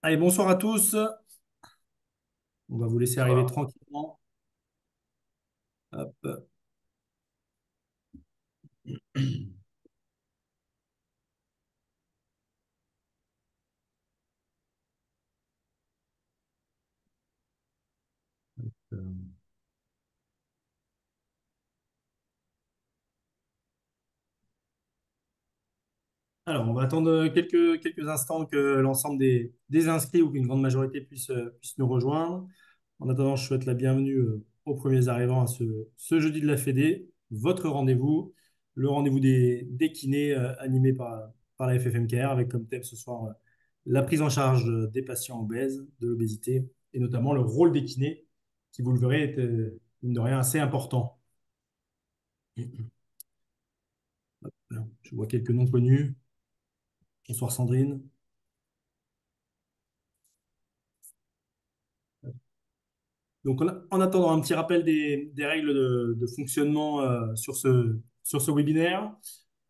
Allez, bonsoir à tous. On va vous laisser arriver Bonsoir. tranquillement. Hop. Euh, Alors, on va attendre quelques instants que l'ensemble des inscrits ou qu'une grande majorité puisse nous rejoindre. En attendant, je souhaite la bienvenue aux premiers arrivants à ce jeudi de la Fédé, votre rendez-vous, le rendez-vous des kinés animé par la FFMKR avec comme thème ce soir la prise en charge des patients obèses, de l'obésité et notamment le rôle des kinés qui, vous le verrez, est mine de rien assez important. Je vois quelques noms connus. Bonsoir Sandrine. Donc, en attendant un petit rappel des règles de fonctionnement sur ce webinaire,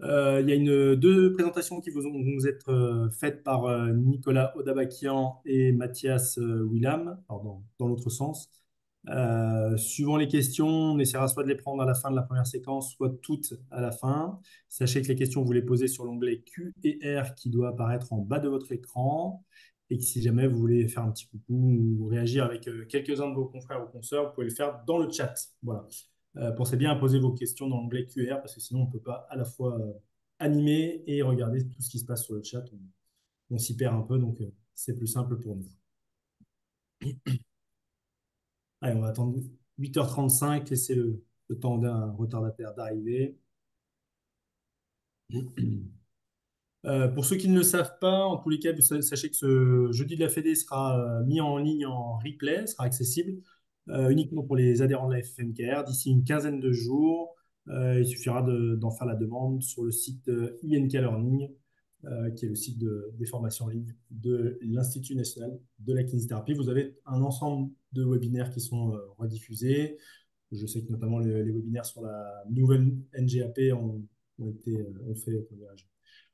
il y a deux présentations qui vont vous être faites par Nicolas Odabakian et Mathias Willam, pardon, dans l'autre sens. Suivant les questions, on essaiera soit de les prendre à la fin de la première séquence, soit toutes à la fin. Sachez que les questions, vous les posez sur l'onglet Q et R qui doit apparaître en bas de votre écran. Et que si jamais vous voulez faire un petit coucou ou réagir avec quelques-uns de vos confrères ou consoeurs, vous pouvez le faire dans le chat. Voilà. Pensez bien à poser vos questions dans l'onglet QR parce que sinon on ne peut pas à la fois animer et regarder tout ce qui se passe sur le chat. On s'y perd un peu, donc c'est plus simple pour nous. Allez, on va attendre 8h35, laisser le temps d'un retardataire d'arriver. Pour ceux qui ne le savent pas, en tous les cas, sachez que ce jeudi de la Fédé sera mis en ligne en replay, sera accessible uniquement pour les adhérents de la FFMKR d'ici une quinzaine de jours. Il suffira d'en faire la demande sur le site INK Learning, qui est le site des formations en ligne de l'Institut national de la kinésithérapie. Vous avez un ensemble de webinaires qui sont rediffusés. Je sais que notamment les webinaires sur la nouvelle NGAP ont fait, comment dirais-je,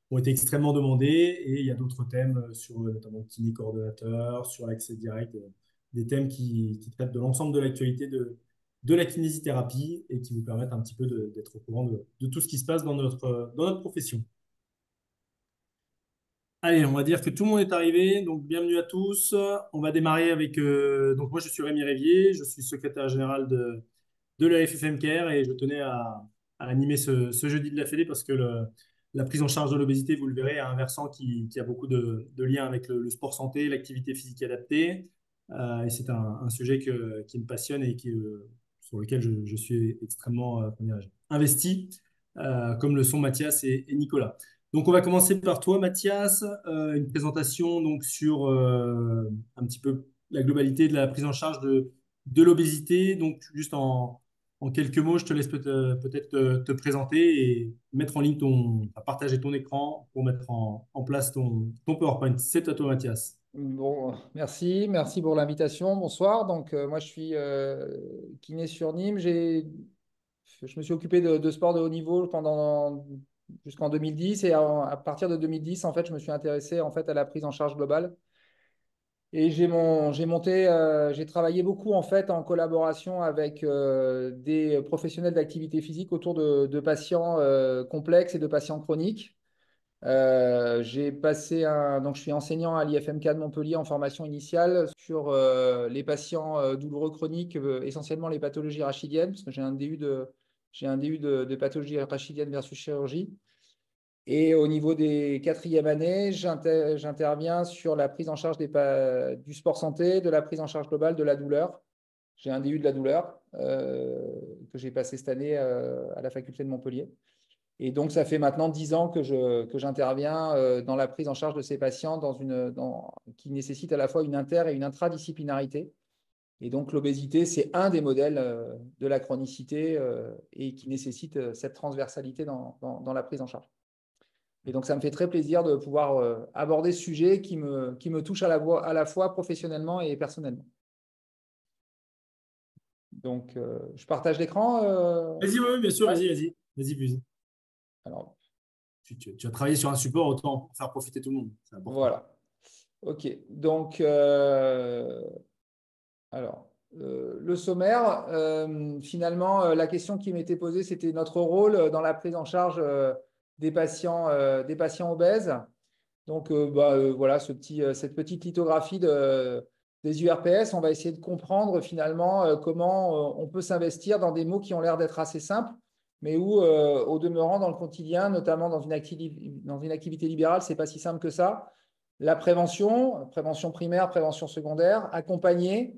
ont été extrêmement demandés et il y a d'autres thèmes sur notamment le kiné coordonnateur, sur l'accès direct, des thèmes qui traitent de l'ensemble de l'actualité de la kinésithérapie et qui vous permettent un petit peu d'être au courant de tout ce qui se passe dans notre profession. Allez, on va dire que tout le monde est arrivé, donc bienvenue à tous. On va démarrer avec, donc moi je suis Rémi Révier, je suis secrétaire général de la FFMKR et je tenais à animer ce jeudi de la Fédé parce que la prise en charge de l'obésité, vous le verrez, a un versant qui a beaucoup de liens avec le sport santé, l'activité physique adaptée. Et c'est un sujet qui me passionne et sur lequel je suis extrêmement comment dirais-je, investi, comme le sont Mathias et Nicolas. Donc, on va commencer par toi, Mathias, une présentation donc, sur un petit peu la globalité de la prise en charge de l'obésité. Donc, juste en quelques mots, je te laisse peut-être te présenter et mettre en ligne à partager ton écran pour mettre en place ton PowerPoint. C'est à toi, Mathias. Bon, merci pour l'invitation. Bonsoir. Donc, moi, je suis kiné sur Nîmes. Je me suis occupé de sport de haut niveau jusqu'en 2010. Et à partir de 2010, en fait, je me suis intéressé en fait à la prise en charge globale. Et j'ai travaillé beaucoup en fait en collaboration avec des professionnels d'activité physique autour de patients complexes et de patients chroniques. Donc je suis enseignant à l'IFMK de Montpellier en formation initiale sur les patients douloureux chroniques, essentiellement les pathologies rachidiennes, parce que j'ai un DU de pathologie rachidienne versus chirurgie. Et au niveau des quatrièmes années, j'interviens sur la prise en charge du sport santé, de la prise en charge globale de la douleur. J'ai un DU de la douleur que j'ai passé cette année à la faculté de Montpellier. Et donc, ça fait maintenant 10 ans que j'interviens dans la prise en charge de ces patients qui nécessitent à la fois une et une intradisciplinarité. Et donc, l'obésité, c'est un des modèles de la chronicité et qui nécessite cette transversalité dans la prise en charge. Et donc, ça me fait très plaisir de pouvoir aborder ce sujet qui me touche à la fois professionnellement et personnellement. Donc, je partage l'écran. Vas-y, oui, oui, bien sûr, Ouais. vas-y. Vas-y. Alors, Tu as travaillé sur un support, autant pour faire profiter tout le monde. C'est important. voilà. Ok, donc, alors, le sommaire, finalement, la question qui m'était posée, c'était notre rôle dans la prise en charge des patients obèses. Donc, voilà, cette petite lithographie des URPS, on va essayer de comprendre finalement comment on peut s'investir dans des mots qui ont l'air d'être assez simples, mais où, au demeurant, dans le quotidien, notamment dans une activité libérale, c'est pas si simple que ça. La prévention, prévention primaire, prévention secondaire, accompagner,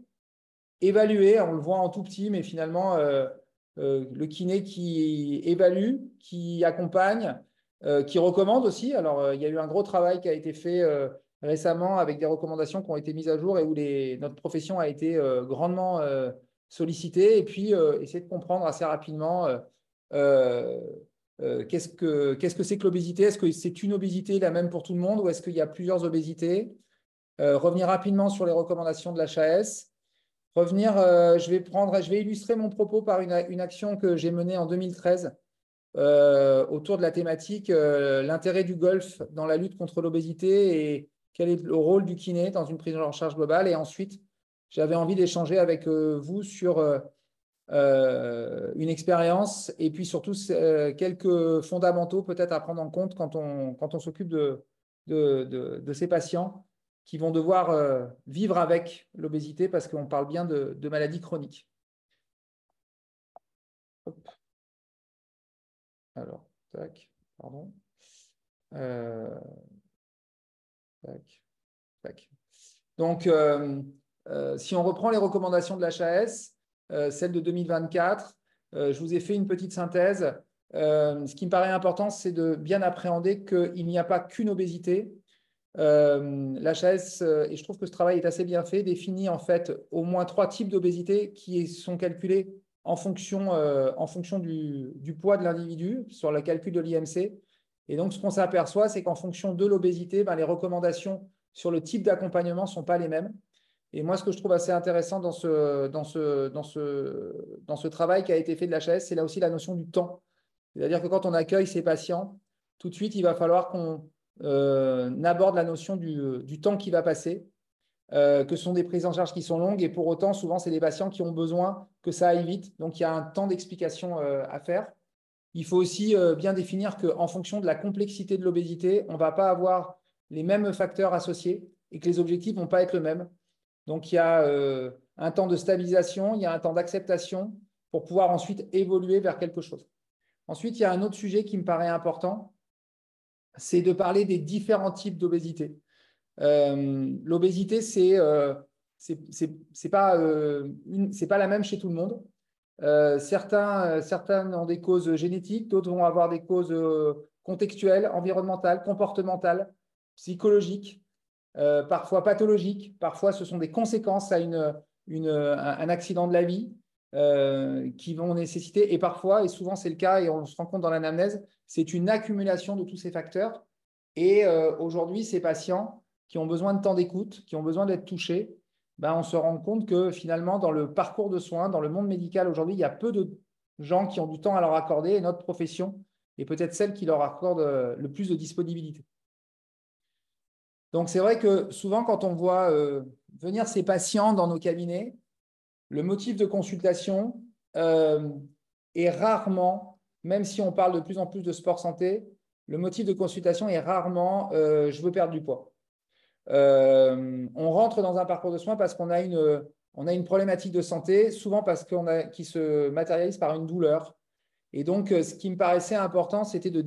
évaluer, on le voit en tout petit, mais finalement, le kiné qui évalue, qui accompagne, qui recommande aussi. Alors, il y a eu un gros travail qui a été fait récemment avec des recommandations qui ont été mises à jour et où notre profession a été grandement sollicitée. Et puis, essayer de comprendre assez rapidement euh, qu'est-ce que c'est que l'obésité? Est-ce que c'est une obésité la même pour tout le monde ou est-ce qu'il y a plusieurs obésités? Revenir rapidement sur les recommandations de l'HAS. Revenir, je vais illustrer mon propos par une action que j'ai menée en 2013 autour de la thématique l'intérêt du golf dans la lutte contre l'obésité et quel est le rôle du kiné dans une prise en charge globale. Et ensuite, j'avais envie d'échanger avec vous sur une expérience et puis surtout quelques fondamentaux peut-être à prendre en compte quand on s'occupe de ces patients qui vont devoir vivre avec l'obésité parce qu'on parle bien de maladies chroniques. Hop. Alors, tac, pardon. Euh, tac, tac. Donc, si on reprend les recommandations de l'HAS, celles de 2024, je vous ai fait une petite synthèse. Ce qui me paraît important, c'est de bien appréhender qu'il n'y a pas qu'une obésité. L'HAS, et je trouve que ce travail est assez bien fait, définit en fait au moins 3 types d'obésité qui sont calculés en fonction du poids de l'individu sur le calcul de l'IMC. Et donc, ce qu'on s'aperçoit, c'est qu'en fonction de l'obésité, les recommandations sur le type d'accompagnement ne sont pas les mêmes. Et moi, ce que je trouve assez intéressant dans ce travail qui a été fait de l'HAS, c'est là aussi la notion du temps. C'est-à-dire que quand on accueille ces patients, tout de suite, il va falloir qu'on aborde la notion du temps qui va passer, que ce sont des prises en charge qui sont longues et pour autant, souvent, c'est des patients qui ont besoin que ça aille vite. Donc, il y a un temps d'explication à faire. Il faut aussi bien définir qu'en fonction de la complexité de l'obésité, on ne va pas avoir les mêmes facteurs associés et que les objectifs ne vont pas être le même. Donc, il y a un temps de stabilisation, il y a un temps d'acceptation pour pouvoir ensuite évoluer vers quelque chose. Ensuite, il y a un autre sujet qui me paraît important, c'est de parler des différents types d'obésité. L'obésité, c'est pas la même chez tout le monde. Certains ont des causes génétiques, d'autres vont avoir des causes contextuelles, environnementales, comportementales, psychologiques, parfois pathologiques. Parfois, ce sont des conséquences à un accident de la vie qui vont nécessiter, et parfois, et souvent c'est le cas, et on se rend compte dans l'anamnèse, c'est une accumulation de tous ces facteurs. Et aujourd'hui, ces patients qui ont besoin de temps d'écoute, qui ont besoin d'être touchés, on se rend compte que finalement, dans le parcours de soins, dans le monde médical aujourd'hui, il y a peu de gens qui ont du temps à leur accorder et notre profession est peut-être celle qui leur accorde le plus de disponibilité. Donc, c'est vrai que souvent, quand on voit venir ces patients dans nos cabinets, le motif de consultation est rarement, même si on parle de plus en plus de sport santé, le motif de consultation est rarement je veux perdre du poids. On rentre dans un parcours de soins parce qu'on a une problématique de santé, souvent qui se matérialise par une douleur. Et donc, ce qui me paraissait important, c'était de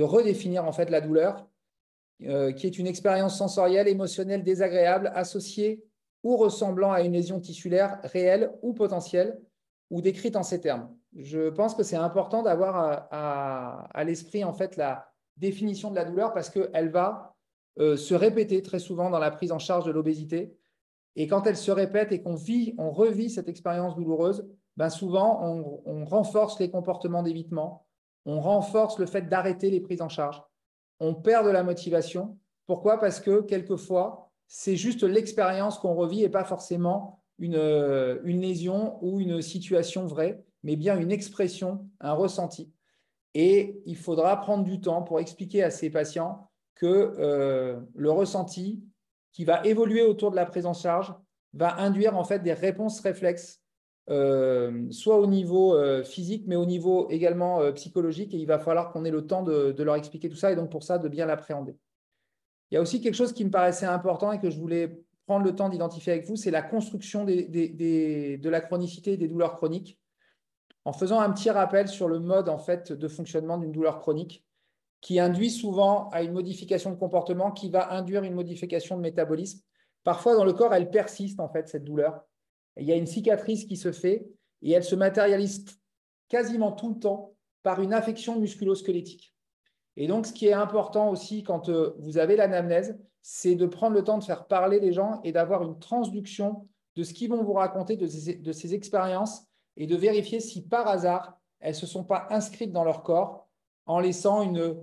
redéfinir en fait la douleur, qui est une expérience sensorielle, émotionnelle désagréable associée ou ressemblant à une lésion tissulaire réelle ou potentielle ou décrite en ces termes. Je pense que c'est important d'avoir à l'esprit en fait la définition de la douleur parce qu'elle va se répéter très souvent dans la prise en charge de l'obésité. Et quand elle se répète et on revit cette expérience douloureuse, souvent on renforce les comportements d'évitement, on renforce le fait d'arrêter les prises en charge, on perd de la motivation. Pourquoi? Parce que quelquefois, c'est juste l'expérience qu'on revit et pas forcément une lésion ou une situation vraie, mais bien une expression, un ressenti. Et il faudra prendre du temps pour expliquer à ces patients que le ressenti qui va évoluer autour de la prise en charge va induire en fait des réponses réflexes, soit au niveau physique, mais au niveau également psychologique. Et il va falloir qu'on ait le temps de leur expliquer tout ça et donc pour ça, de bien l'appréhender. Il y a aussi quelque chose qui me paraissait important et que je voulais prendre le temps d'identifier avec vous, c'est la construction de la chronicité et des douleurs chroniques, en faisant un petit rappel sur le mode en fait, de fonctionnement d'une douleur chronique qui induit souvent à une modification de comportement qui va induire une modification de métabolisme. Parfois, dans le corps, elle persiste, en fait, cette douleur. Il y a une cicatrice qui se fait et elle se matérialise quasiment tout le temps par une affection musculo-squelettique. Et donc, ce qui est important aussi quand vous avez l'anamnèse, c'est de prendre le temps de faire parler les gens et d'avoir une transduction de ce qu'ils vont vous raconter, de ces expériences, et de vérifier si par hasard, elles ne se sont pas inscrites dans leur corps en laissant une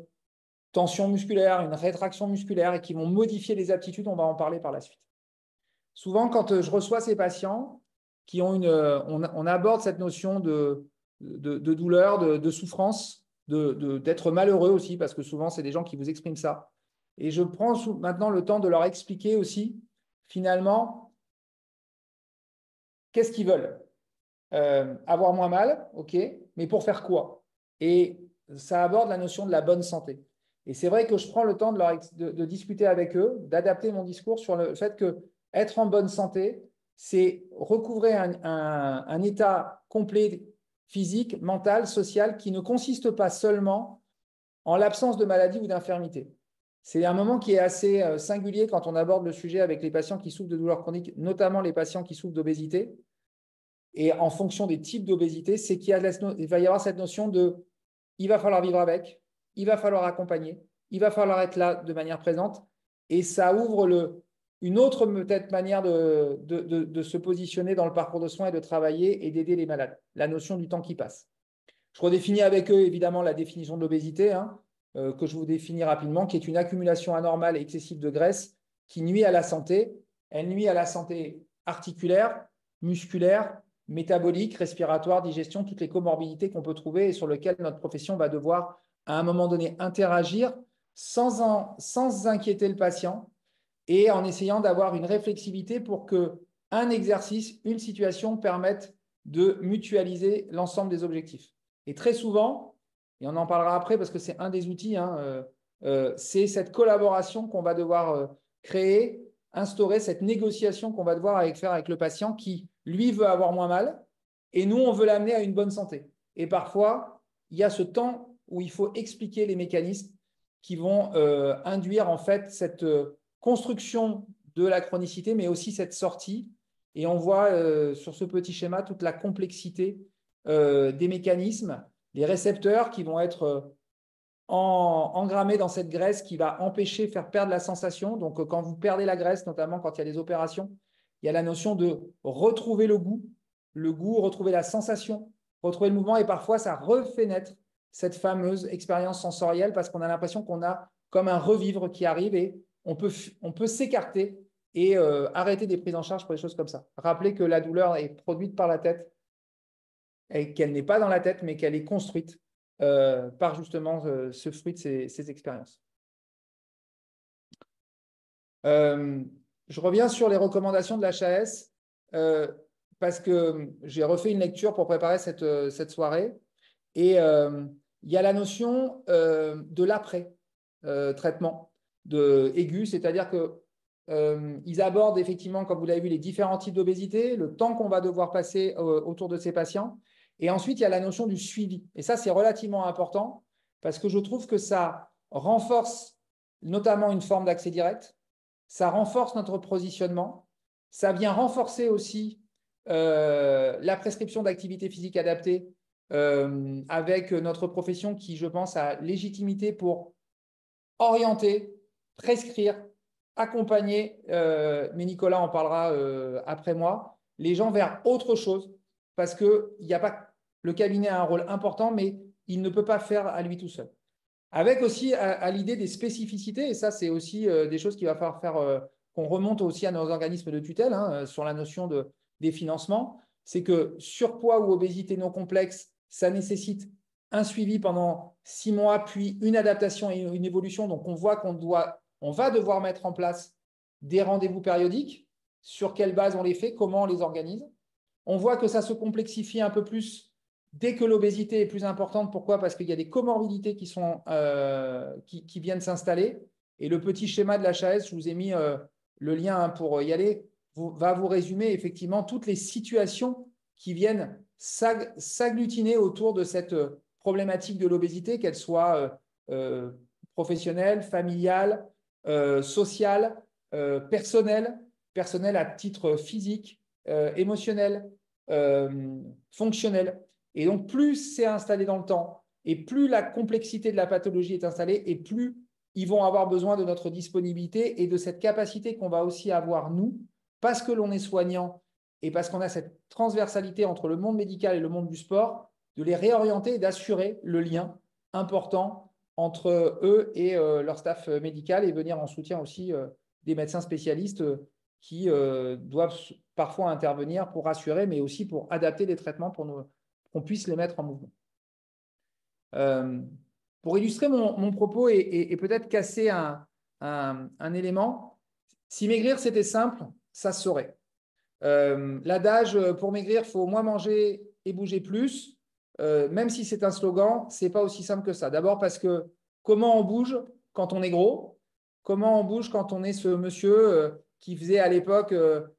tension musculaire, une rétraction musculaire et qui vont modifier les aptitudes. On va en parler par la suite. Souvent, quand je reçois ces patients qui ont on aborde cette notion de douleur, de souffrance, d'être malheureux aussi, parce que souvent, c'est des gens qui vous expriment ça. Et je prends maintenant le temps de leur expliquer aussi, finalement, qu'est-ce qu'ils veulent. Avoir moins mal, ok, mais pour faire quoi? Et ça aborde la notion de la bonne santé. Et c'est vrai que je prends le temps de discuter avec eux, d'adapter mon discours sur le fait que être en bonne santé, c'est recouvrer un état complet physique, mental, social, qui ne consiste pas seulement en l'absence de maladie ou d'infirmité. C'est un moment qui est assez singulier quand on aborde le sujet avec les patients qui souffrent de douleurs chroniques, notamment les patients qui souffrent d'obésité. Et en fonction des types d'obésité, c'est qu'il va y avoir cette notion de il va falloir vivre avec, il va falloir accompagner, il va falloir être là de manière présente. Et ça ouvre une autre peut-être manière de se positionner dans le parcours de soins et de travailler et d'aider les malades. La notion du temps qui passe. Je redéfinis avec eux évidemment la définition de l'obésité, que je vous définis rapidement, qui est une accumulation anormale et excessive de graisse qui nuit à la santé. Elle nuit à la santé articulaire, musculaire, métabolique, respiratoire, digestion, toutes les comorbidités qu'on peut trouver et sur lesquelles notre profession va devoir, à un moment donné, interagir sans inquiéter le patient et en essayant d'avoir une réflexivité pour qu'un exercice, une situation permette de mutualiser l'ensemble des objectifs. Et très souvent, et on en parlera après parce que c'est un des outils, c'est cette collaboration qu'on va devoir créer, instaurer, cette négociation qu'on va devoir faire avec le patient qui, lui, veut avoir moins mal et nous, on veut l'amener à une bonne santé. Et parfois, il y a ce temps où il faut expliquer les mécanismes qui vont induire en fait cette construction de la chronicité, mais aussi cette sortie. Et on voit sur ce petit schéma toute la complexité des mécanismes, les récepteurs qui vont être engrammés dans cette graisse qui va empêcher, faire perdre la sensation. Donc, quand vous perdez la graisse, notamment quand il y a des opérations, il y a la notion de retrouver le goût, retrouver la sensation, retrouver le mouvement. Et parfois, ça refait naître cette fameuse expérience sensorielle parce qu'on a l'impression qu'on a comme un revivre qui arrive et on peut s'écarter et arrêter des prises en charge pour des choses comme ça. Rappelez que la douleur est produite par la tête et qu'elle n'est pas dans la tête, mais qu'elle est construite par justement ce fruit de ces expériences. Je reviens sur les recommandations de l'HAS parce que j'ai refait une lecture pour préparer cette soirée et il y a la notion de l'après-traitement aigu, c'est-à-dire qu'ils abordent effectivement, comme vous l'avez vu, les différents types d'obésité, le temps qu'on va devoir passer autour de ces patients. Et ensuite, il y a la notion du suivi. Et ça, c'est relativement important parce que je trouve que ça renforce notamment une forme d'accès direct, ça renforce notre positionnement, ça vient renforcer aussi la prescription d'activité physique adaptée avec notre profession qui, je pense, a légitimité pour orienter, prescrire, accompagner, mais Nicolas en parlera après moi, les gens vers autre chose parce que le cabinet a un rôle important, mais il ne peut pas faire à lui tout seul. Avec aussi à l'idée des spécificités, et ça, c'est aussi des choses qu'il va falloir faire, qu'on remonte aussi à nos organismes de tutelle sur la notion des financements, c'est que surpoids ou obésité non complexe, ça nécessite un suivi pendant 6 mois, puis une adaptation et une évolution. Donc, on voit on va devoir mettre en place des rendez-vous périodiques. Sur quelle base on les fait, comment on les organise. On voit que ça se complexifie un peu plus dès que l'obésité est plus importante. Pourquoi? Parce qu'il y a des comorbidités qui viennent s'installer. Et le petit schéma de l'HAS, je vous ai mis le lien pour y aller, va vous résumer effectivement toutes les situations qui viennent s'agglutiner autour de cette problématique de l'obésité, qu'elle soit professionnelle, familiale, sociale, personnelle à titre physique, émotionnel, fonctionnel. Et donc, plus c'est installé dans le temps, et plus la complexité de la pathologie est installée, et plus ils vont avoir besoin de notre disponibilité et de cette capacité qu'on va aussi avoir, nous, parce que l'on est soignant et parce qu'on a cette transversalité entre le monde médical et le monde du sport, de les réorienter et d'assurer le lien important entre eux et leur staff médical et venir en soutien aussi des médecins spécialistes qui doivent parfois intervenir pour rassurer, mais aussi pour adapter les traitements pour qu'on puisse les mettre en mouvement. Pour illustrer mon propos et peut-être casser un élément, si maigrir c'était simple, ça se saurait. L'adage pour maigrir, il faut moins manger et bouger plus, même si c'est un slogan, ce n'est pas aussi simple que ça. D'abord parce que comment on bouge quand on est gros? Comment on bouge quand on est ce monsieur qui faisait à l'époque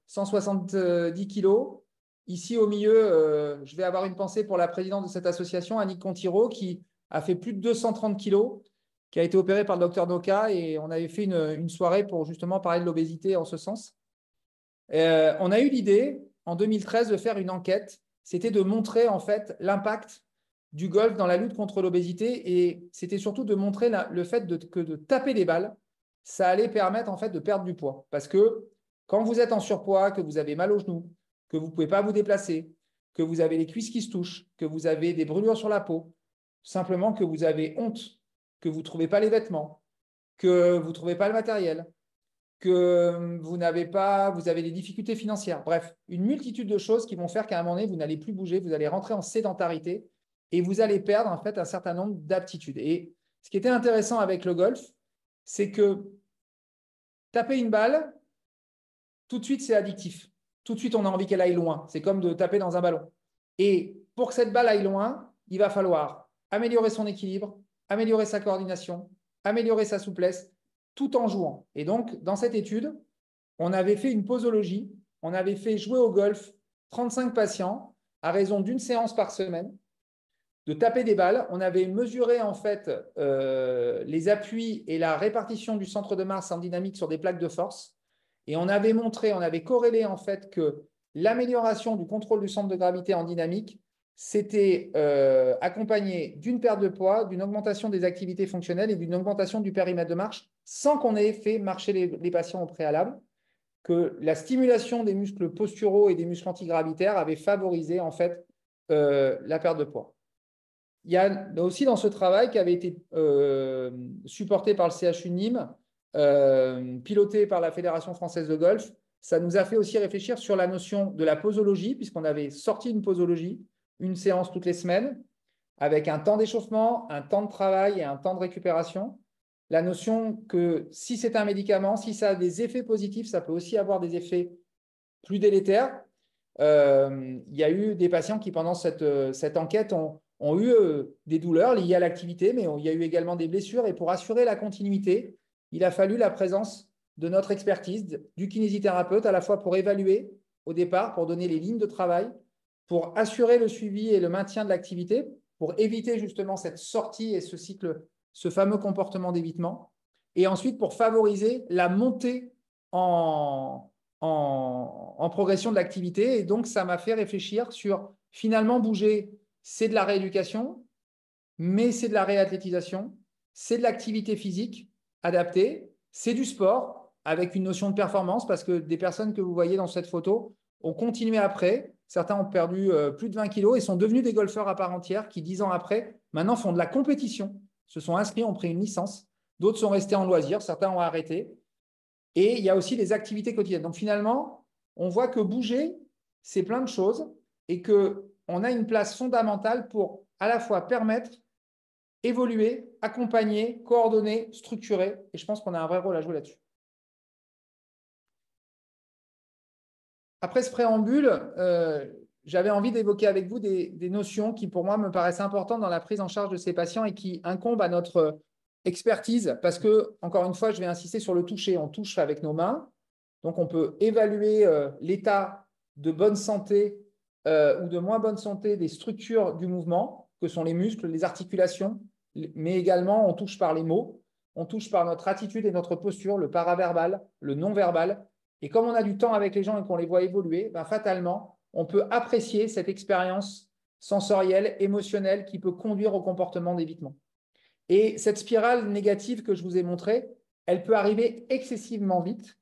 170 kilos? Ici au milieu, je vais avoir une pensée pour la présidente de cette association, Annick Contiro, qui a fait plus de 230 kilos, qui a été opérée par le docteur Doka, et on avait fait une soirée pour justement parler de l'obésité en ce sens. On a eu l'idée en 2013 de faire une enquête. C'était de montrer en fait l'impact du golf dans la lutte contre l'obésité, et c'était surtout de montrer le fait que de taper des balles, ça allait permettre en fait de perdre du poids. Parce que quand vous êtes en surpoids, que vous avez mal aux genoux, que vous ne pouvez pas vous déplacer, que vous avez les cuisses qui se touchent, que vous avez des brûlures sur la peau, simplement que vous avez honte, que vous ne trouvez pas les vêtements, que vous ne trouvez pas le matériel, que vous avez des difficultés financières. Bref, une multitude de choses qui vont faire qu'à un moment donné, vous n'allez plus bouger, vous allez rentrer en sédentarité et vous allez perdre en fait un certain nombre d'aptitudes. Et ce qui était intéressant avec le golf, c'est que taper une balle, tout de suite, c'est addictif. Tout de suite, on a envie qu'elle aille loin. C'est comme de taper dans un ballon. Et pour que cette balle aille loin, il va falloir améliorer son équilibre, améliorer sa coordination, améliorer sa souplesse, tout en jouant. Et donc, dans cette étude, on avait fait une posologie, on avait fait jouer au golf 35 patients à raison d'une séance par semaine, de taper des balles. On avait mesuré en fait les appuis et la répartition du centre de masse en dynamique sur des plaques de force. Et on avait montré, on avait corrélé en fait que l'amélioration du contrôle du centre de gravité en dynamique, c'était accompagné d'une perte de poids, d'une augmentation des activités fonctionnelles et d'une augmentation du périmètre de marche sans qu'on ait fait marcher les patients au préalable, que la stimulation des muscles posturaux et des muscles antigravitaires avait favorisé en fait la perte de poids. Il y a aussi dans ce travail qui avait été supporté par le CHU Nîmes, piloté par la Fédération française de golf, ça nous a fait aussi réfléchir sur la notion de la posologie, puisqu'on avait sorti une posologie, une séance toutes les semaines, avec un temps d'échauffement, un temps de travail et un temps de récupération. La notion que si c'est un médicament, si ça a des effets positifs, ça peut aussi avoir des effets plus délétères. Il y a eu des patients qui, pendant cette enquête, ont eu des douleurs liées à l'activité, mais il y a eu également des blessures. Et pour assurer la continuité, il a fallu la présence de notre expertise, du kinésithérapeute, à la fois pour évaluer au départ, pour donner les lignes de travail, pour assurer le suivi et le maintien de l'activité, pour éviter justement cette sortie et ce cycle, ce fameux comportement d'évitement, et ensuite pour favoriser la montée en progression de l'activité. Et donc, ça m'a fait réfléchir sur finalement bouger, c'est de la rééducation, mais c'est de la réathlétisation, c'est de l'activité physique adaptée, c'est du sport avec une notion de performance, parce que des personnes que vous voyez dans cette photo ont continué après. Certains ont perdu plus de 20 kilos et sont devenus des golfeurs à part entière qui, 10 ans après, maintenant font de la compétition, se sont inscrits, ont pris une licence. D'autres sont restés en loisir, certains ont arrêté. Et il y a aussi les activités quotidiennes. Donc finalement, on voit que bouger, c'est plein de choses et qu'on a une place fondamentale pour à la fois permettre évoluer, accompagner, coordonner, structurer. Et je pense qu'on a un vrai rôle à jouer là-dessus. Après ce préambule, j'avais envie d'évoquer avec vous des notions qui, pour moi, me paraissent importantes dans la prise en charge de ces patients et qui incombent à notre expertise. Parce que, encore une fois, je vais insister sur le toucher. On touche avec nos mains. Donc, on peut évaluer l'état de bonne santé ou de moins bonne santé des structures du mouvement, que sont les muscles, les articulations, mais également on touche par les mots, on touche par notre attitude et notre posture, le paraverbal, le non-verbal. Et comme on a du temps avec les gens et qu'on les voit évoluer, ben, fatalement, on peut apprécier cette expérience sensorielle, émotionnelle qui peut conduire au comportement d'évitement. Et cette spirale négative que je vous ai montrée, elle peut arriver excessivement vite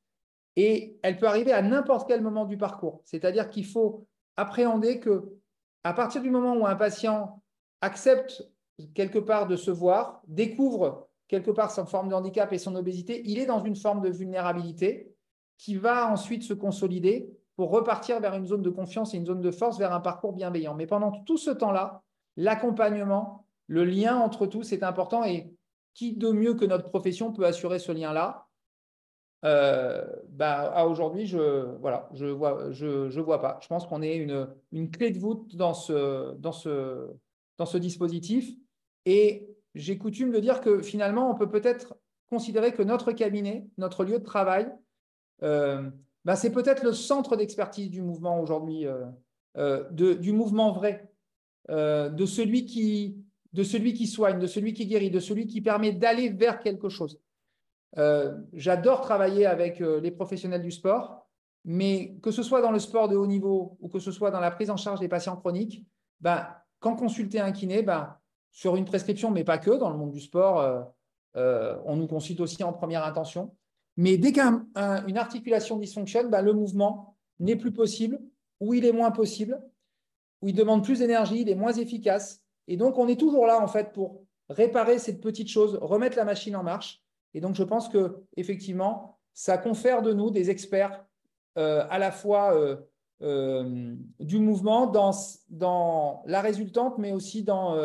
et elle peut arriver à n'importe quel moment du parcours. C'est-à-dire qu'il faut appréhender que à partir du moment où un patient accepte quelque part de se voir, découvre quelque part sa forme de handicap et son obésité, il est dans une forme de vulnérabilité qui va ensuite se consolider pour repartir vers une zone de confiance et une zone de force, vers un parcours bienveillant. Mais pendant tout ce temps-là, l'accompagnement, le lien entre tous est important et qui de mieux que notre profession peut assurer ce lien-là? À aujourd'hui, je vois pas. Je pense qu'on est une clé de voûte dans ce dispositif. Et j'ai coutume de dire que finalement, on peut peut-être considérer que notre cabinet, notre lieu de travail, c'est peut-être le centre d'expertise du mouvement aujourd'hui, du mouvement vrai, de celui qui soigne, de celui qui guérit, de celui qui permet d'aller vers quelque chose. J'adore travailler avec les professionnels du sport, mais que ce soit dans le sport de haut niveau ou que ce soit dans la prise en charge des patients chroniques, quand consulter un kiné, sur une prescription, mais pas que, dans le monde du sport, on nous consulte aussi en première intention. Mais dès qu'une articulation dysfonctionne, le mouvement n'est plus possible, ou il est moins possible, ou il demande plus d'énergie, il est moins efficace. Et donc, on est toujours là, en fait, pour réparer cette petite chose, remettre la machine en marche. Et donc, je pense qu'effectivement, ça confère de nous des experts à la fois du mouvement dans la résultante, mais aussi dans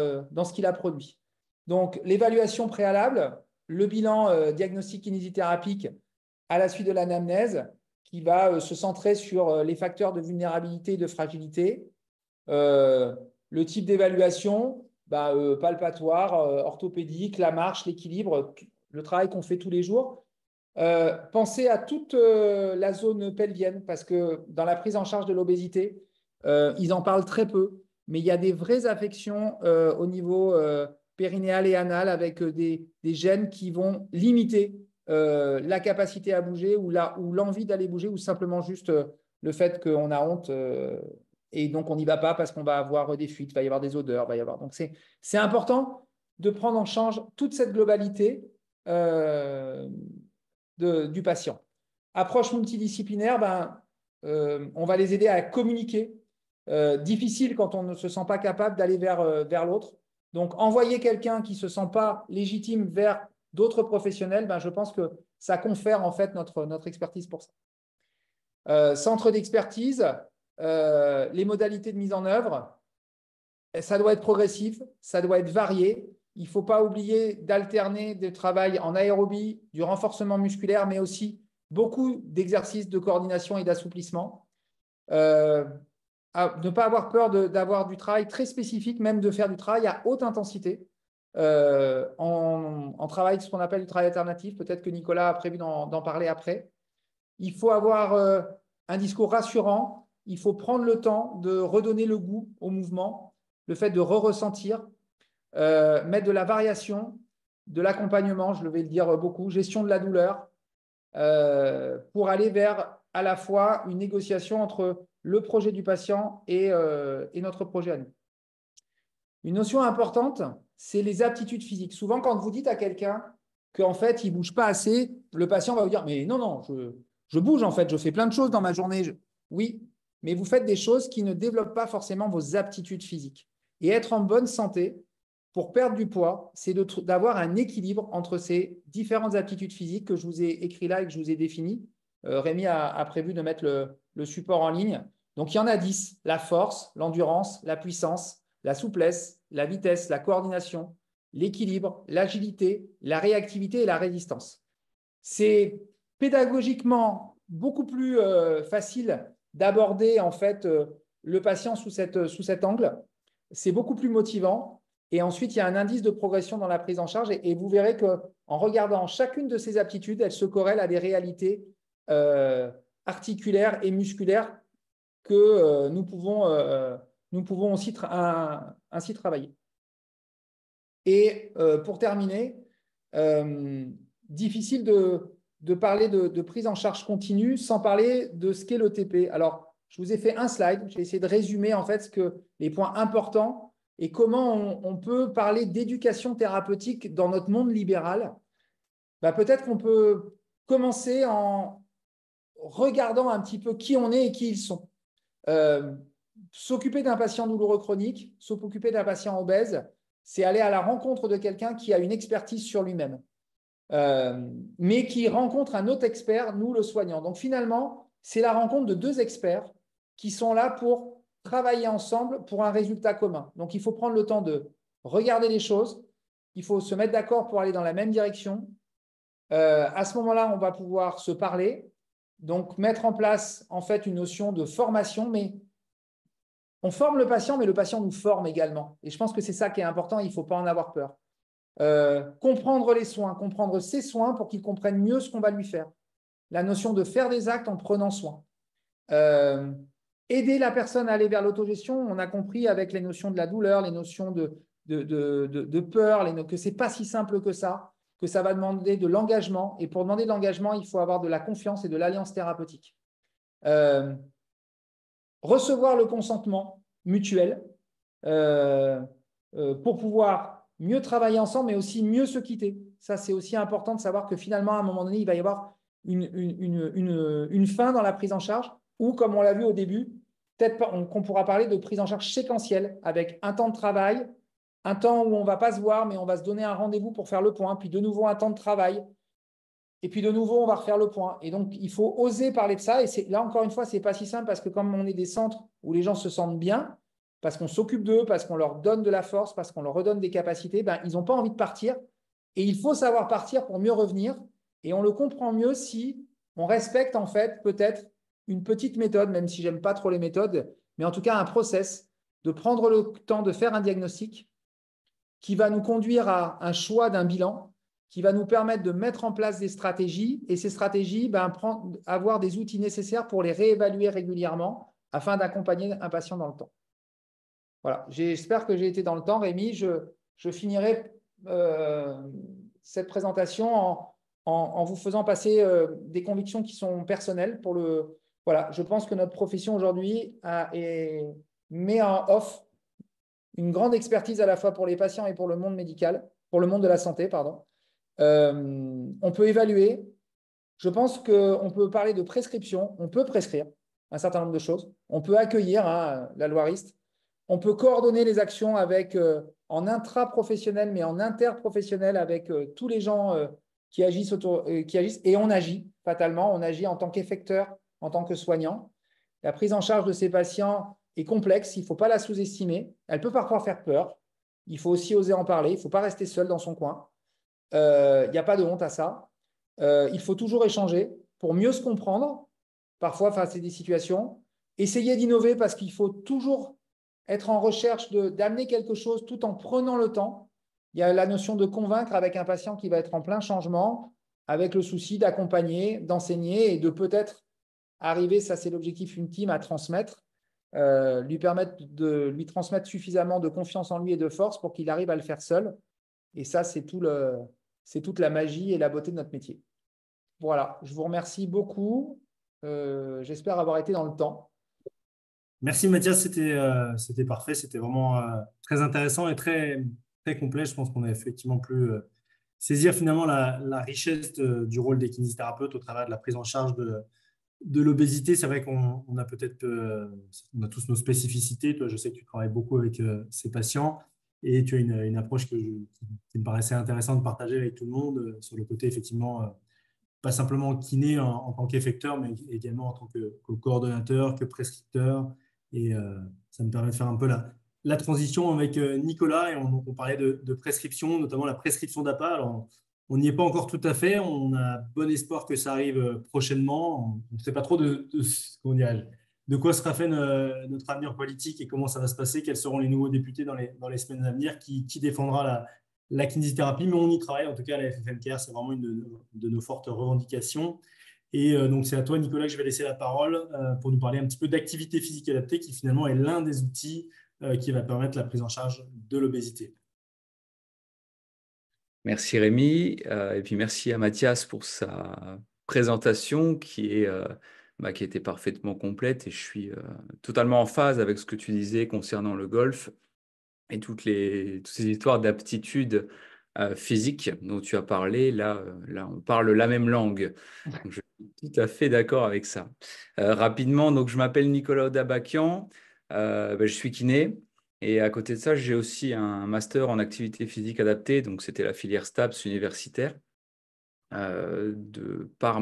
ce qu'il a produit. Donc, l'évaluation préalable, le bilan diagnostic kinésithérapique à la suite de l'anamnèse, qui va se centrer sur les facteurs de vulnérabilité et de fragilité. Le type d'évaluation, palpatoire, orthopédique, la marche, l'équilibre, le travail qu'on fait tous les jours. Pensez à toute la zone pelvienne, parce que dans la prise en charge de l'obésité, ils en parlent très peu, mais il y a des vraies affections au niveau périnéal et anal avec des gènes qui vont limiter la capacité à bouger ou l'envie d'aller bouger ou simplement juste le fait qu'on a honte et donc on n'y va pas parce qu'on va avoir des fuites, il va y avoir des odeurs, va y avoir. Donc c'est important de prendre en charge toute cette globalité du patient. Approche multidisciplinaire, on va les aider à communiquer. Difficile quand on ne se sent pas capable d'aller vers l'autre. Donc, envoyer quelqu'un qui ne se sent pas légitime vers d'autres professionnels, je pense que ça confère en fait notre expertise pour ça. Centre d'expertise, les modalités de mise en œuvre, ça doit être progressif, ça doit être varié. Il ne faut pas oublier d'alterner des travails en aérobie, du renforcement musculaire, mais aussi beaucoup d'exercices de coordination et d'assouplissement. Ne pas avoir peur d'avoir du travail très spécifique, même de faire du travail à haute intensité. En travail, ce qu'on appelle du travail alternatif, peut-être que Nicolas a prévu d'en parler après. Il faut avoir un discours rassurant, il faut prendre le temps de redonner le goût au mouvement, le fait de ressentir, mettre de la variation, de l'accompagnement, je vais le dire beaucoup, gestion de la douleur, pour aller vers à la fois une négociation entre le projet du patient et notre projet à nous. Une notion importante, c'est les aptitudes physiques. Souvent, quand vous dites à quelqu'un qu'en fait, il ne bouge pas assez, le patient va vous dire « Mais non, je bouge en fait, je fais plein de choses dans ma journée. » Oui, mais vous faites des choses qui ne développent pas forcément vos aptitudes physiques. Et être en bonne santé, pour perdre du poids, c'est d'avoir un équilibre entre ces différentes aptitudes physiques que je vous ai écrit là et que je vous ai définies. Rémi a prévu de mettre le support en ligne. Donc, il y en a 10. La force, l'endurance, la puissance, la souplesse, la vitesse, la coordination, l'équilibre, l'agilité, la réactivité et la résistance. C'est pédagogiquement beaucoup plus facile d'aborder en fait le patient sous cet angle. C'est beaucoup plus motivant. Et ensuite, il y a un indice de progression dans la prise en charge. Et vous verrez qu'en regardant chacune de ces aptitudes, elles se corrèlent à des réalités articulaires et musculaires que nous pouvons aussi ainsi travailler. Et pour terminer, difficile de parler de prise en charge continue sans parler de ce qu'est l'ETP. Alors, je vous ai fait un slide, j'ai essayé de résumer en fait les points importants et comment on peut parler d'éducation thérapeutique dans notre monde libéral. Bah, peut-être qu'on peut commencer en regardant un petit peu qui on est et qui ils sont. S'occuper d'un patient douloureux chronique, s'occuper d'un patient obèse, c'est aller à la rencontre de quelqu'un qui a une expertise sur lui-même, mais qui rencontre un autre expert, nous le soignant. Donc finalement, c'est la rencontre de deux experts qui sont là pour travailler ensemble pour un résultat commun. Donc il faut prendre le temps de regarder les choses, il faut se mettre d'accord pour aller dans la même direction. À ce moment-là, on va pouvoir se parler, donc mettre en place en fait une notion de formation, mais on forme le patient, mais le patient nous forme également. Et je pense que c'est ça qui est important, il ne faut pas en avoir peur. Comprendre les soins, comprendre ses soins pour qu'il comprenne mieux ce qu'on va lui faire. La notion de faire des actes en prenant soin. Aider la personne à aller vers l'autogestion, on a compris avec les notions de la douleur, les notions de peur, que ce n'est pas si simple que ça va demander de l'engagement. Et pour demander de l'engagement, il faut avoir de la confiance et de l'alliance thérapeutique. Recevoir le consentement mutuel pour pouvoir mieux travailler ensemble, mais aussi mieux se quitter. Ça, c'est aussi important de savoir que finalement, à un moment donné, il va y avoir une fin dans la prise en charge, ou comme on l'a vu au début, peut-être qu'on pourra parler de prise en charge séquentielle, avec un temps de travail, un temps où on ne va pas se voir, mais on va se donner un rendez-vous pour faire le point, puis de nouveau un temps de travail, et puis de nouveau, on va refaire le point. Et donc, il faut oser parler de ça. Et là, encore une fois, ce n'est pas si simple parce que comme on est des centres où les gens se sentent bien, parce qu'on s'occupe d'eux, parce qu'on leur donne de la force, parce qu'on leur redonne des capacités, ben, ils n'ont pas envie de partir. Et il faut savoir partir pour mieux revenir. Et on le comprend mieux si on respecte en fait peut-être une petite méthode, même si j'aime pas trop les méthodes, mais en tout cas un process, de prendre le temps de faire un diagnostic qui va nous conduire à un choix d'un bilan, qui va nous permettre de mettre en place des stratégies. Et ces stratégies, ben, avoir des outils nécessaires pour les réévaluer régulièrement afin d'accompagner un patient dans le temps. Voilà, j'espère que j'ai été dans le temps, Rémi. Je finirai cette présentation en vous faisant passer des convictions qui sont personnelles. Voilà, je pense que notre profession aujourd'hui met en off une grande expertise à la fois pour les patients et pour le monde médical, pour le monde de la santé, pardon. On peut évaluer. Je pense qu'on peut parler de prescription. On peut prescrire un certain nombre de choses. On peut accueillir la loi RIST. On peut coordonner les actions en intra-professionnel, mais en interprofessionnel avec tous les gens qui agissent et on agit fatalement. On agit en tant qu'effecteur, en tant que soignant. La prise en charge de ces patients est complexe. Il ne faut pas la sous-estimer. Elle peut parfois faire peur. Il faut aussi oser en parler. Il ne faut pas rester seul dans son coin. Il n'y a pas de honte à ça. Il faut toujours échanger pour mieux se comprendre, parfois face à des situations. Essayer d'innover parce qu'il faut toujours être en recherche d'amener quelque chose tout en prenant le temps. Il y a la notion de convaincre avec un patient qui va être en plein changement, avec le souci d'accompagner, d'enseigner et de peut-être arriver, ça c'est l'objectif ultime, à transmettre, lui permettre de lui transmettre suffisamment de confiance en lui et de force pour qu'il arrive à le faire seul. Et ça, c'est toute la magie et la beauté de notre métier. Voilà, je vous remercie beaucoup. J'espère avoir été dans le temps. Merci Mathias, c'était parfait, c'était vraiment très intéressant et très, très complet. Je pense qu'on a effectivement pu saisir finalement la richesse du rôle des kinésithérapeutes au travers de la prise en charge de l'obésité. C'est vrai qu'on a peut-être on a tous nos spécificités. Toi, je sais que tu travailles beaucoup avec ces patients et tu as une approche qui me paraissait intéressante de partager avec tout le monde sur le côté effectivement pas simplement kiné en tant qu'effecteur, mais également en tant que coordonnateur, que prescripteur. Et ça me permet de faire un peu la transition avec Nicolas et on parlait de prescription, notamment la prescription d'APA. Alors, on n'y est pas encore tout à fait. On a bon espoir que ça arrive prochainement. On ne sait pas trop comment dirais-je, de quoi sera fait notre avenir politique et comment ça va se passer, quels seront les nouveaux députés dans les semaines à venir, qui défendra la kinésithérapie. Mais on y travaille, en tout cas, à la FFMKR, c'est vraiment une de nos fortes revendications. Et donc, c'est à toi, Nicolas, que je vais laisser la parole pour nous parler un petit peu d'activité physique adaptée, qui finalement est l'un des outils qui va permettre la prise en charge de l'obésité. Merci Rémi, et puis merci à Mathias pour sa présentation qui était parfaitement complète et je suis totalement en phase avec ce que tu disais concernant le golf et toutes ces histoires d'aptitude physique dont tu as parlé. Là, on parle la même langue. Donc, je suis tout à fait d'accord avec ça. Rapidement, donc, je m'appelle Nicolas Odabakian, je suis kiné. Et à côté de ça, j'ai aussi un master en activité physique adaptée. Donc, c'était la filière STAPS universitaire. Par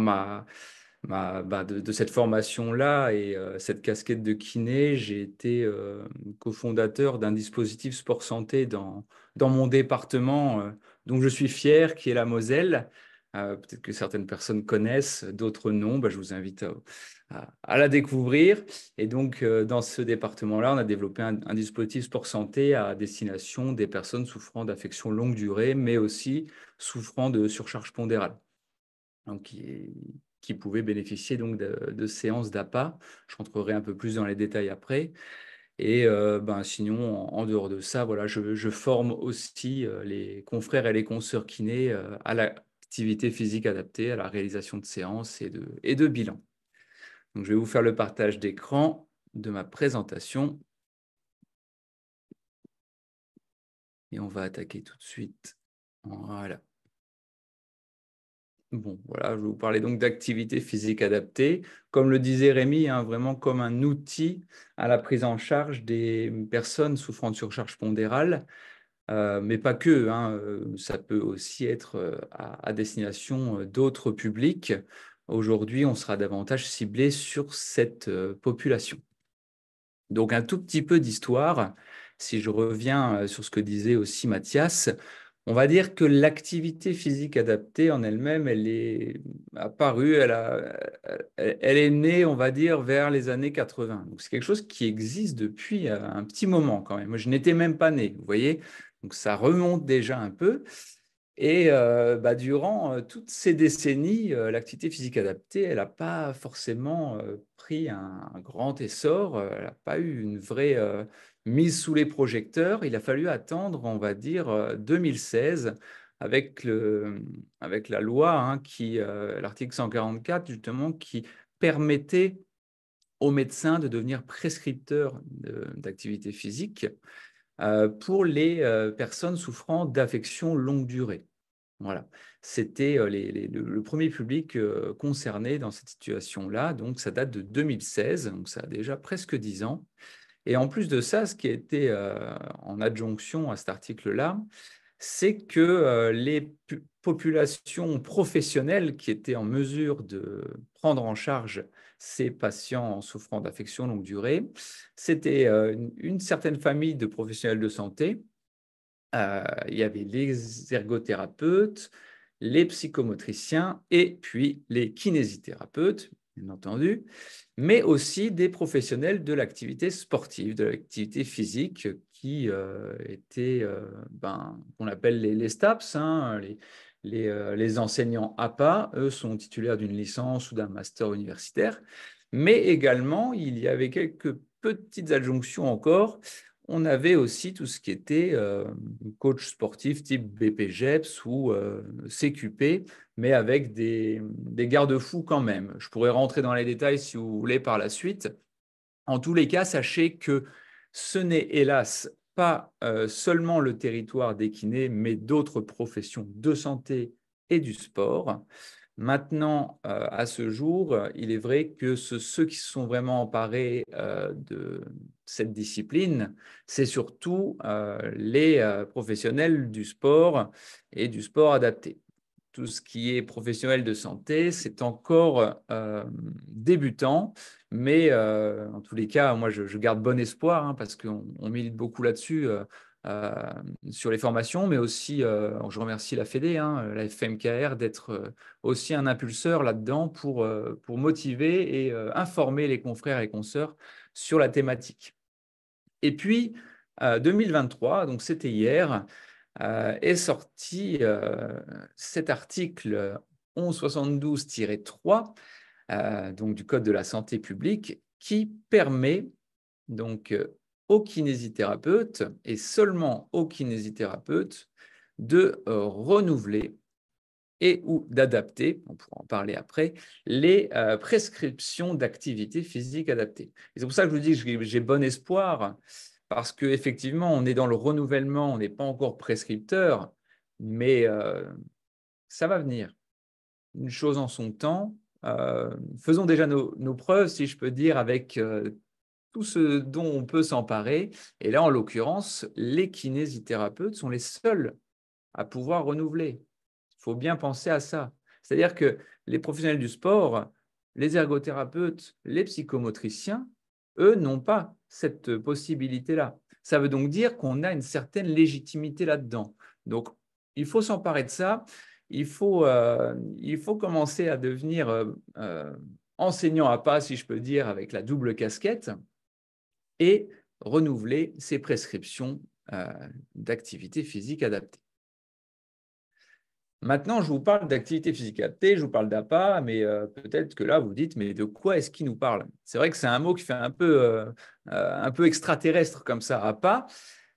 de cette formation-là et cette casquette de kiné, j'ai été cofondateur d'un dispositif sport santé dans mon département, dont je suis fier, qui est la Moselle. Peut-être que certaines personnes connaissent, d'autres non. Je vous invite à la découvrir. Et donc, dans ce département-là, on a développé un dispositif sport santé à destination des personnes souffrant d'affections longue durée, mais aussi souffrant de surcharge pondérale. Donc, qui pouvaient bénéficier donc de séances d'APA. Je rentrerai un peu plus dans les détails après. Et sinon, en dehors de ça, voilà, je forme aussi les confrères et les consoeurs kinés à l'activité physique adaptée, à la réalisation de séances et de bilans. Donc, je vais vous faire le partage d'écran de ma présentation. Et on va attaquer tout de suite. Voilà. Bon, voilà, je vais vous parler donc d'activité physique adaptée. Comme le disait Rémi, vraiment comme un outil à la prise en charge des personnes souffrant de surcharge pondérale, mais pas que. Ça peut aussi être à destination d'autres publics. Aujourd'hui, on sera davantage ciblé sur cette population. Donc, un tout petit peu d'histoire. Si je reviens sur ce que disait aussi Mathias, on va dire que l'activité physique adaptée en elle-même, elle est apparue, elle est née, on va dire, vers les années 80. Donc, c'est quelque chose qui existe depuis un petit moment quand même. Moi, je n'étais même pas né, vous voyez. Donc, ça remonte déjà un peu. Et durant toutes ces décennies, l'activité physique adaptée, elle n'a pas forcément pris un grand essor, elle n'a pas eu une vraie mise sous les projecteurs. Il a fallu attendre, on va dire, 2016 avec la loi, l'article 144, justement, qui permettait aux médecins de devenir prescripteurs d'activité physique pour les personnes souffrant d'affections longue durée. Voilà, c'était le premier public concerné dans cette situation-là. Donc, ça date de 2016, donc ça a déjà presque 10 ans. Et en plus de ça, ce qui a été en adjonction à cet article-là, c'est que les populations professionnelles qui étaient en mesure de prendre en charge ces patients souffrant d'affections longue durée, c'était une certaine famille de professionnels de santé. Il y avait les ergothérapeutes, les psychomotriciens et puis les kinésithérapeutes, bien entendu, mais aussi des professionnels de l'activité sportive, de l'activité physique qui étaient, qu'on appelle les STAPS, les enseignants APA. Eux sont titulaires d'une licence ou d'un master universitaire, mais également, il y avait quelques petites adjonctions encore. On avait aussi tout ce qui était coach sportif type BPGEPS ou CQP, mais avec des garde-fous quand même. Je pourrais rentrer dans les détails si vous voulez par la suite. En tous les cas, sachez que ce n'est hélas pas seulement le territoire des kinés, mais d'autres professions de santé et du sport. Maintenant, à ce jour, il est vrai que ceux qui se sont vraiment emparés de cette discipline, c'est surtout les professionnels du sport et du sport adapté. tout ce qui est professionnel de santé, c'est encore débutant, mais en tous les cas, moi, je garde bon espoir hein, parce qu'on milite beaucoup là-dessus sur les formations, mais aussi, je remercie la Fédé, hein, la FMKR, d'être aussi un impulseur là-dedans pour motiver et informer les confrères et consoeurs sur la thématique. Et puis, 2023, donc c'était hier, est sorti cet article 1172-3 donc du Code de la santé publique qui permet donc aux kinésithérapeutes et seulement aux kinésithérapeutes de renouveler et ou d'adapter, on pourra en parler après, les prescriptions d'activité physique adaptée. Et c'est pour ça que je vous dis que j'ai bon espoir, parce qu'effectivement, on est dans le renouvellement, on n'est pas encore prescripteur, mais ça va venir. Une chose en son temps. Faisons déjà nos preuves, si je peux dire, avec tout ce dont on peut s'emparer. Et là, en l'occurrence, les kinésithérapeutes sont les seuls à pouvoir renouveler. Il faut bien penser à ça. C'est-à-dire que les professionnels du sport, les ergothérapeutes, les psychomotriciens, eux, n'ont pas cette possibilité-là. Ça veut donc dire qu'on a une certaine légitimité là-dedans. Donc, il faut s'emparer de ça. Il faut commencer à devenir enseignant à pas, si je peux dire, avec la double casquette et renouveler ses prescriptions d'activité physique adaptée. Maintenant, je vous parle d'activité physique adaptée, je vous parle d'APA, mais peut-être que là, vous dites, mais de quoi est-ce qu'il nous parle? C'est vrai que c'est un mot qui fait un peu extraterrestre comme ça, APA,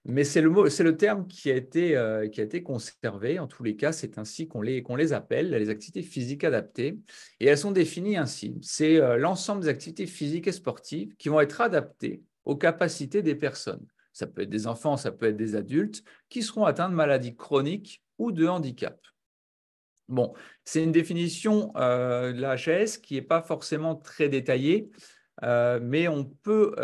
mais c'est le terme qui a été conservé. En tous les cas, c'est ainsi qu'on les appelle, les activités physiques adaptées. Et elles sont définies ainsi. C'est l'ensemble des activités physiques et sportives qui vont être adaptées aux capacités des personnes. Ça peut être des enfants, ça peut être des adultes qui seront atteints de maladies chroniques ou de handicap. Bon, c'est une définition de la HAS qui n'est pas forcément très détaillée, mais on peut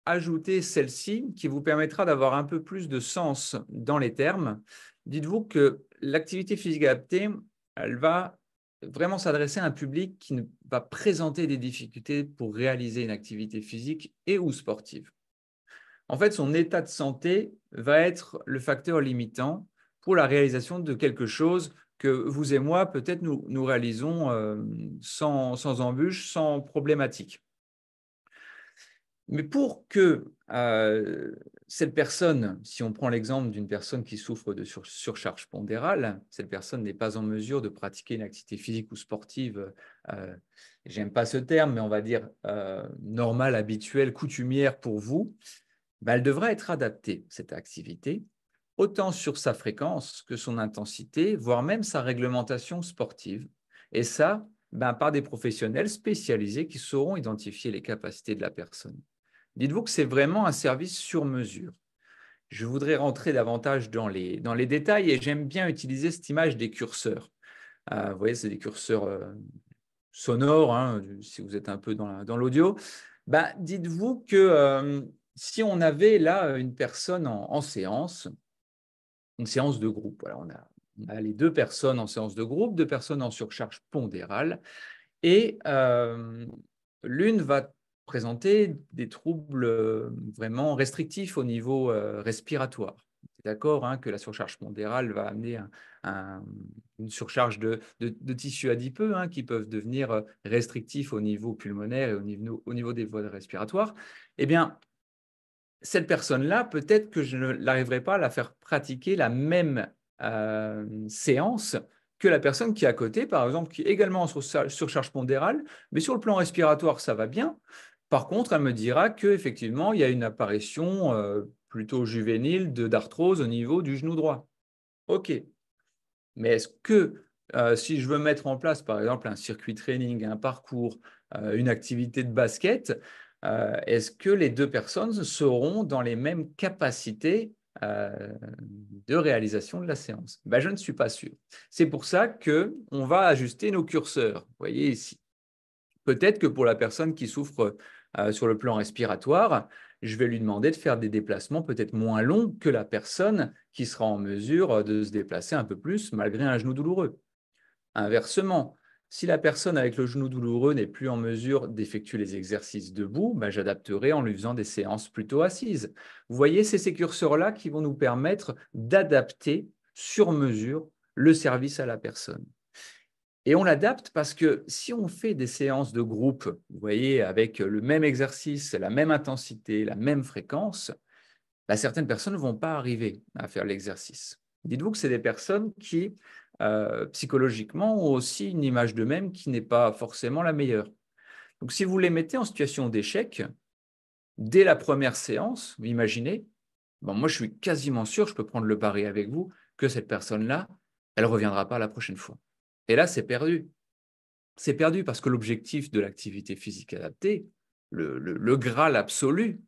ajouter celle-ci qui vous permettra d'avoir un peu plus de sens dans les termes. Dites-vous que l'activité physique adaptée, elle va vraiment s'adresser à un public qui va présenter des difficultés pour réaliser une activité physique et ou sportive. En fait, son état de santé va être le facteur limitant pour la réalisation de quelque chose que vous et moi, peut-être, nous réalisons sans embûche, sans problématique. Mais pour que cette personne, si on prend l'exemple d'une personne qui souffre de surcharge pondérale, cette personne n'est pas en mesure de pratiquer une activité physique ou sportive, j'aime pas ce terme, mais on va dire normale, habituelle, coutumière pour vous, ben, elle devra être adaptée, cette activité, autant sur sa fréquence que son intensité, voire même sa réglementation sportive. Et ça, ben, par des professionnels spécialisés qui sauront identifier les capacités de la personne. Dites-vous que c'est vraiment un service sur mesure. Je voudrais rentrer davantage dans les détails et j'aime bien utiliser cette image des curseurs. Vous voyez, c'est des curseurs sonores, hein, si vous êtes un peu dans l'audio. Ben, dites-vous que si on avait là une personne en séance, une séance de groupe. Voilà, on a les deux personnes en séance de groupe, deux personnes en surcharge pondérale, et l'une va présenter des troubles vraiment restrictifs au niveau respiratoire. D'accord, hein, que la surcharge pondérale va amener une surcharge de tissus adipeux hein, qui peuvent devenir restrictifs au niveau pulmonaire et au niveau des voies respiratoires. Eh bien, cette personne-là, peut-être que je n'arriverai pas à la faire pratiquer la même séance que la personne qui est à côté, par exemple, qui est également en surcharge pondérale, mais sur le plan respiratoire, ça va bien. Par contre, elle me dira qu'effectivement, il y a une apparition plutôt juvénile d'arthrose au niveau du genou droit. OK. Mais est-ce que si je veux mettre en place, par exemple, un circuit training, un parcours, une activité de basket, est-ce que les deux personnes seront dans les mêmes capacités de réalisation de la séance? Ben, je ne suis pas sûr. C'est pour ça qu'on va ajuster nos curseurs. Vous voyez ici. Peut-être que pour la personne qui souffre sur le plan respiratoire, je vais lui demander de faire des déplacements peut-être moins longs que la personne qui sera en mesure de se déplacer un peu plus malgré un genou douloureux. Inversement, si la personne avec le genou douloureux n'est plus en mesure d'effectuer les exercices debout, ben, j'adapterai en lui faisant des séances plutôt assises. Vous voyez, c'est ces curseurs-là qui vont nous permettre d'adapter sur mesure le service à la personne. Et on l'adapte parce que si on fait des séances de groupe, vous voyez, avec le même exercice, la même intensité, la même fréquence, ben, certaines personnes ne vont pas arriver à faire l'exercice. Dites-vous que c'est des personnes qui, psychologiquement, ont aussi une image d'eux-mêmes qui n'est pas forcément la meilleure. Donc, si vous les mettez en situation d'échec, dès la première séance, vous imaginez, bon, moi, je suis quasiment sûr, je peux prendre le pari avec vous, que cette personne-là, elle ne reviendra pas la prochaine fois. Et là, c'est perdu. C'est perdu parce que l'objectif de l'activité physique adaptée, le Graal absolu,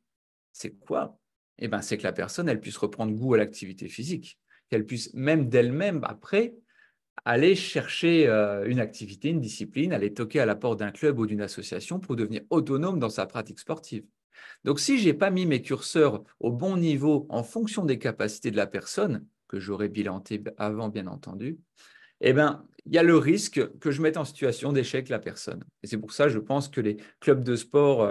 c'est quoi? Eh ben, c'est que la personne, elle puisse reprendre goût à l'activité physique, qu'elle puisse même d'elle-même, après, aller chercher une activité, une discipline, aller toquer à la porte d'un club ou d'une association pour devenir autonome dans sa pratique sportive. Donc, si je n'ai pas mis mes curseurs au bon niveau en fonction des capacités de la personne, que j'aurais bilanté avant, bien entendu, eh ben, il y a le risque que je mette en situation d'échec la personne. Et c'est pour ça, je pense que les clubs de sport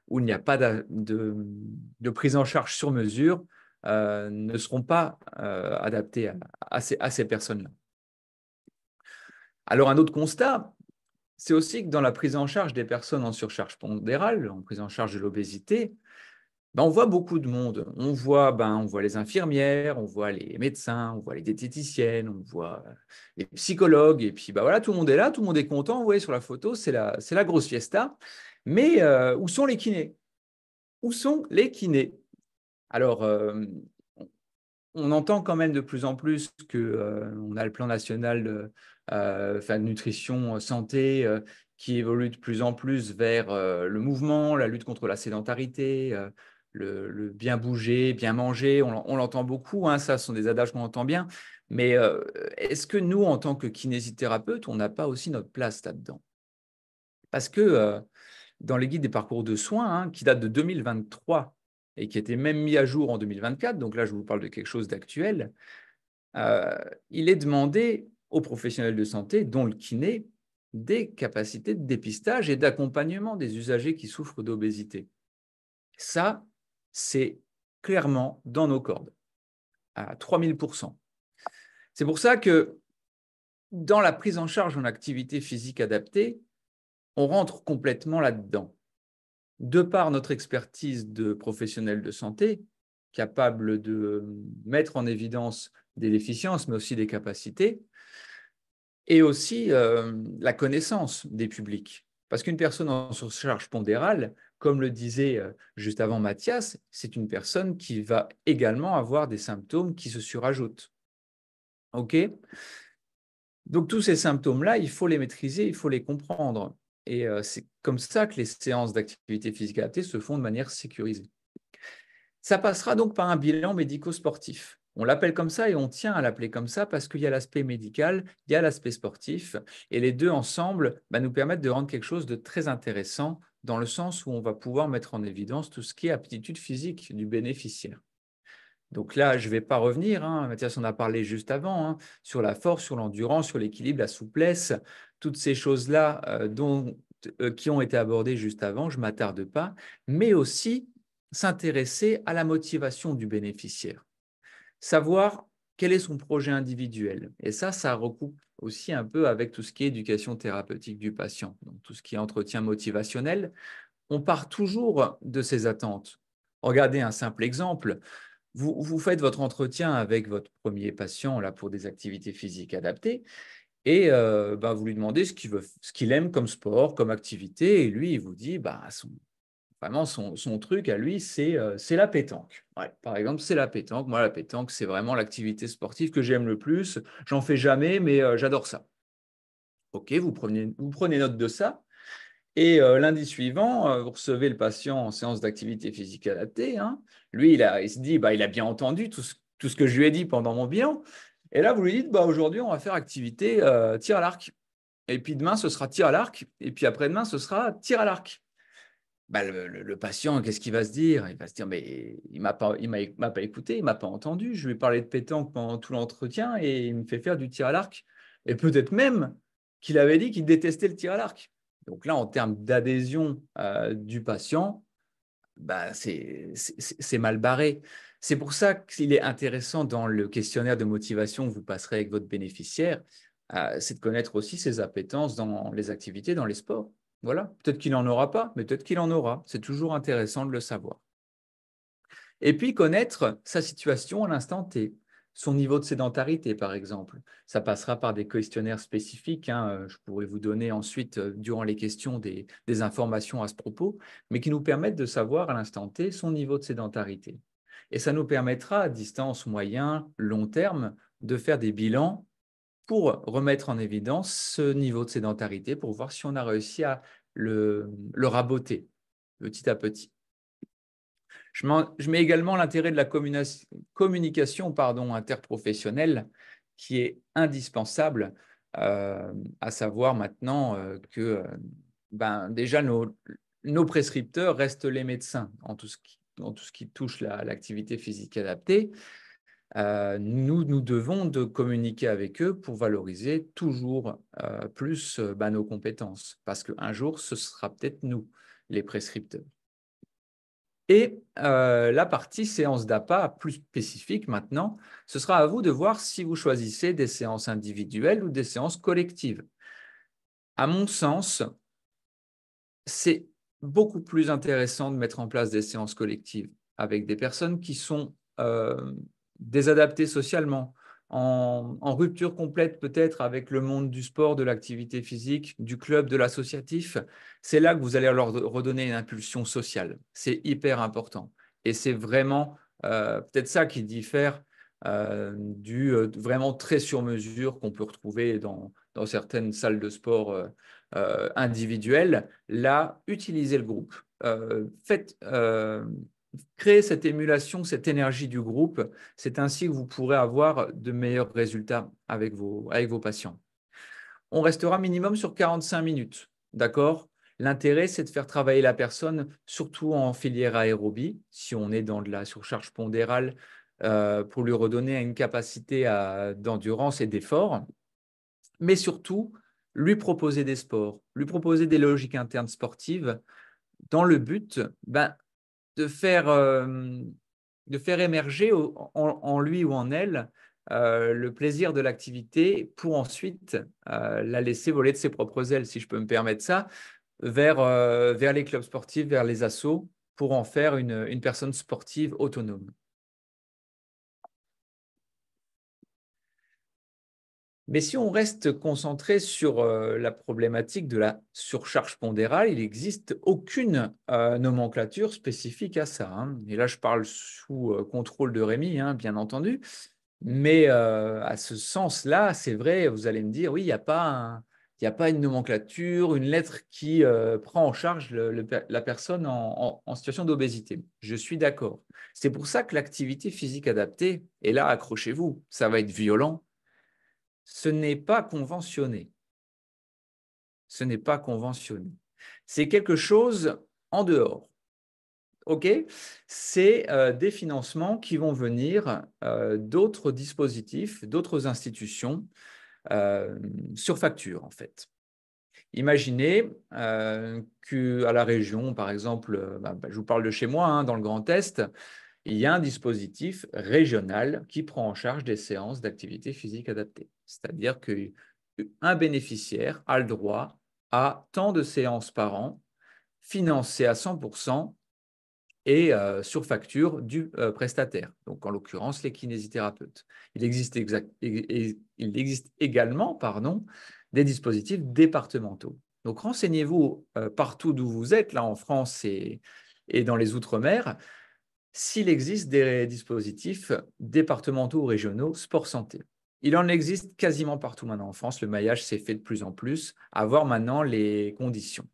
où il n'y a pas de prise en charge sur mesure ne seront pas adaptés à ces personnes-là. Alors, un autre constat, c'est aussi que dans la prise en charge des personnes en surcharge pondérale, en prise en charge de l'obésité, ben, on voit beaucoup de monde. On voit les infirmières, on voit les médecins, on voit les diététiciennes, on voit les psychologues. Et puis, ben, voilà, tout le monde est là, tout le monde est content. Vous voyez sur la photo, c'est la grosse fiesta. Mais où sont les kinés? Où sont les kinés? Alors, on entend quand même de plus en plus qu'on a le plan national de nutrition santé qui évolue de plus en plus vers le mouvement, la lutte contre la sédentarité, le bien bouger, bien manger. On l'entend beaucoup, hein, ça ce sont des adages qu'on entend bien. Mais est-ce que nous, en tant que kinésithérapeutes, on n'a pas aussi notre place là-dedans? Parce que dans les guides des parcours de soins, hein, qui datent de 2023 et qui étaient même mis à jour en 2024, donc là je vous parle de quelque chose d'actuel, il est demandé aux professionnels de santé, dont le kiné, des capacités de dépistage et d'accompagnement des usagers qui souffrent d'obésité. Ça, c'est clairement dans nos cordes, à 3000%. C'est pour ça que dans la prise en charge en activité physique adaptée, on rentre complètement là-dedans. De par notre expertise de professionnels de santé, capable de mettre en évidence des déficiences, mais aussi des capacités, et aussi la connaissance des publics. Parce qu'une personne en surcharge pondérale, comme le disait juste avant Mathias, c'est une personne qui va également avoir des symptômes qui se surajoutent. OK? Donc, tous ces symptômes-là, il faut les maîtriser, il faut les comprendre. Et c'est comme ça que les séances d'activité physique adaptée se font de manière sécurisée. Ça passera donc par un bilan médico-sportif. On l'appelle comme ça et on tient à l'appeler comme ça parce qu'il y a l'aspect médical, il y a l'aspect sportif, et les deux ensemble nous permettent de rendre quelque chose de très intéressant dans le sens où on va pouvoir mettre en évidence tout ce qui est aptitude physique du bénéficiaire. Donc là, je ne vais pas revenir, hein, Mathias en a parlé juste avant, hein, sur la force, sur l'endurance, sur l'équilibre, la souplesse, toutes ces choses-là qui ont été abordées juste avant, je ne m'attarde pas, mais aussi s'intéresser à la motivation du bénéficiaire, savoir quel est son projet individuel. Et ça recoupe aussi un peu avec tout ce qui est éducation thérapeutique du patient, donc tout ce qui est entretien motivationnel. On part toujours de ses attentes. Regardez un simple exemple. Vous faites votre entretien avec votre premier patient là, pour des activités physiques adaptées et vous lui demandez ce qu'il aime comme sport, comme activité, et lui, il vous dit vraiment son truc à lui, c'est la pétanque. Ouais, par exemple, c'est la pétanque. Moi, la pétanque, c'est vraiment l'activité sportive que j'aime le plus. J'en fais jamais, mais j'adore ça. OK, vous prenez note de ça. Et lundi suivant, vous recevez le patient en séance d'activité physique adaptée. Hein. Lui, il se dit, il a bien entendu tout ce que je lui ai dit pendant mon bilan. Et là, vous lui dites, aujourd'hui, on va faire activité tir à l'arc. Et puis demain, ce sera tir à l'arc. Et puis après-demain, ce sera tir à l'arc. Le patient, qu'est-ce qu'il va se dire? Il va se dire, mais il ne m'a pas écouté, il ne m'a pas entendu. Je lui ai parlé de pétanque pendant tout l'entretien et il me fait faire du tir à l'arc. Et peut-être même qu'il avait dit qu'il détestait le tir à l'arc. Donc là, en termes d'adhésion du patient, bah, c'est mal barré. C'est pour ça qu'il est intéressant dans le questionnaire de motivation que vous passerez avec votre bénéficiaire, c'est de connaître aussi ses appétences dans les activités, dans les sports. Voilà, peut-être qu'il n'en aura pas, mais peut-être qu'il en aura. C'est toujours intéressant de le savoir. Et puis connaître sa situation à l'instant T, son niveau de sédentarité par exemple. Ça passera par des questionnaires spécifiques, hein. Je pourrais vous donner ensuite, durant les questions, des informations à ce propos, mais qui nous permettent de savoir à l'instant T son niveau de sédentarité. Et ça nous permettra à distance, moyen, long terme, de faire des bilans pour remettre en évidence ce niveau de sédentarité, pour voir si on a réussi à le raboter petit à petit. Je mets également l'intérêt de la communication interprofessionnelle qui est indispensable, à savoir maintenant que déjà nos prescripteurs restent les médecins en tout ce qui touche l'activité physique adaptée. Nous devons de communiquer avec eux pour valoriser toujours plus nos compétences, parce qu'un jour, ce sera peut-être nous, les prescripteurs. Et la partie séance d'APA plus spécifique maintenant, ce sera à vous de voir si vous choisissez des séances individuelles ou des séances collectives. À mon sens, c'est beaucoup plus intéressant de mettre en place des séances collectives avec des personnes qui sont désadaptées socialement, en rupture complète peut-être avec le monde du sport, de l'activité physique, du club, de l'associatif. C'est là que vous allez leur redonner une impulsion sociale. C'est hyper important. Et c'est vraiment peut-être ça qui diffère du vraiment très sur-mesure qu'on peut retrouver dans certaines salles de sport individuelles. Là, utilisez le groupe. Créer cette émulation, cette énergie du groupe. C'est ainsi que vous pourrez avoir de meilleurs résultats avec vos patients. On restera minimum sur 45 minutes, d'accord? L'intérêt, c'est de faire travailler la personne, surtout en filière aérobie, si on est dans de la surcharge pondérale, pour lui redonner une capacité d'endurance et d'effort, mais surtout lui proposer des sports, lui proposer des logiques internes sportives dans le but de faire émerger en lui ou en elle le plaisir de l'activité pour ensuite la laisser voler de ses propres ailes, si je peux me permettre ça, vers les clubs sportifs, vers les assos, pour en faire une personne sportive autonome. Mais si on reste concentré sur la problématique de la surcharge pondérale, il n'existe aucune nomenclature spécifique à ça, hein. Et là, je parle sous contrôle de Rémi, hein, bien entendu. Mais à ce sens-là, c'est vrai, vous allez me dire, oui, il n'y a pas une nomenclature, une lettre qui prend en charge la personne en situation d'obésité. Je suis d'accord. C'est pour ça que l'activité physique adaptée, et là, accrochez-vous, ça va être violent. Ce n'est pas conventionné. Ce n'est pas conventionné. C'est quelque chose en dehors. OK? C'est des financements qui vont venir d'autres dispositifs, d'autres institutions sur facture, en fait. Imaginez qu'à la région, par exemple, je vous parle de chez moi, hein, dans le Grand Est, il y a un dispositif régional qui prend en charge des séances d'activité physique adaptée. C'est-à-dire qu'un bénéficiaire a le droit à tant de séances par an, financées à 100% et sur facture du prestataire, donc en l'occurrence les kinésithérapeutes. Il existe également des dispositifs départementaux. Donc renseignez-vous partout d'où vous êtes, là en France et dans les Outre-mer, s'il existe des dispositifs départementaux ou régionaux sport santé. Il en existe quasiment partout maintenant en France. Le maillage s'est fait de plus en plus, à voir maintenant les conditions.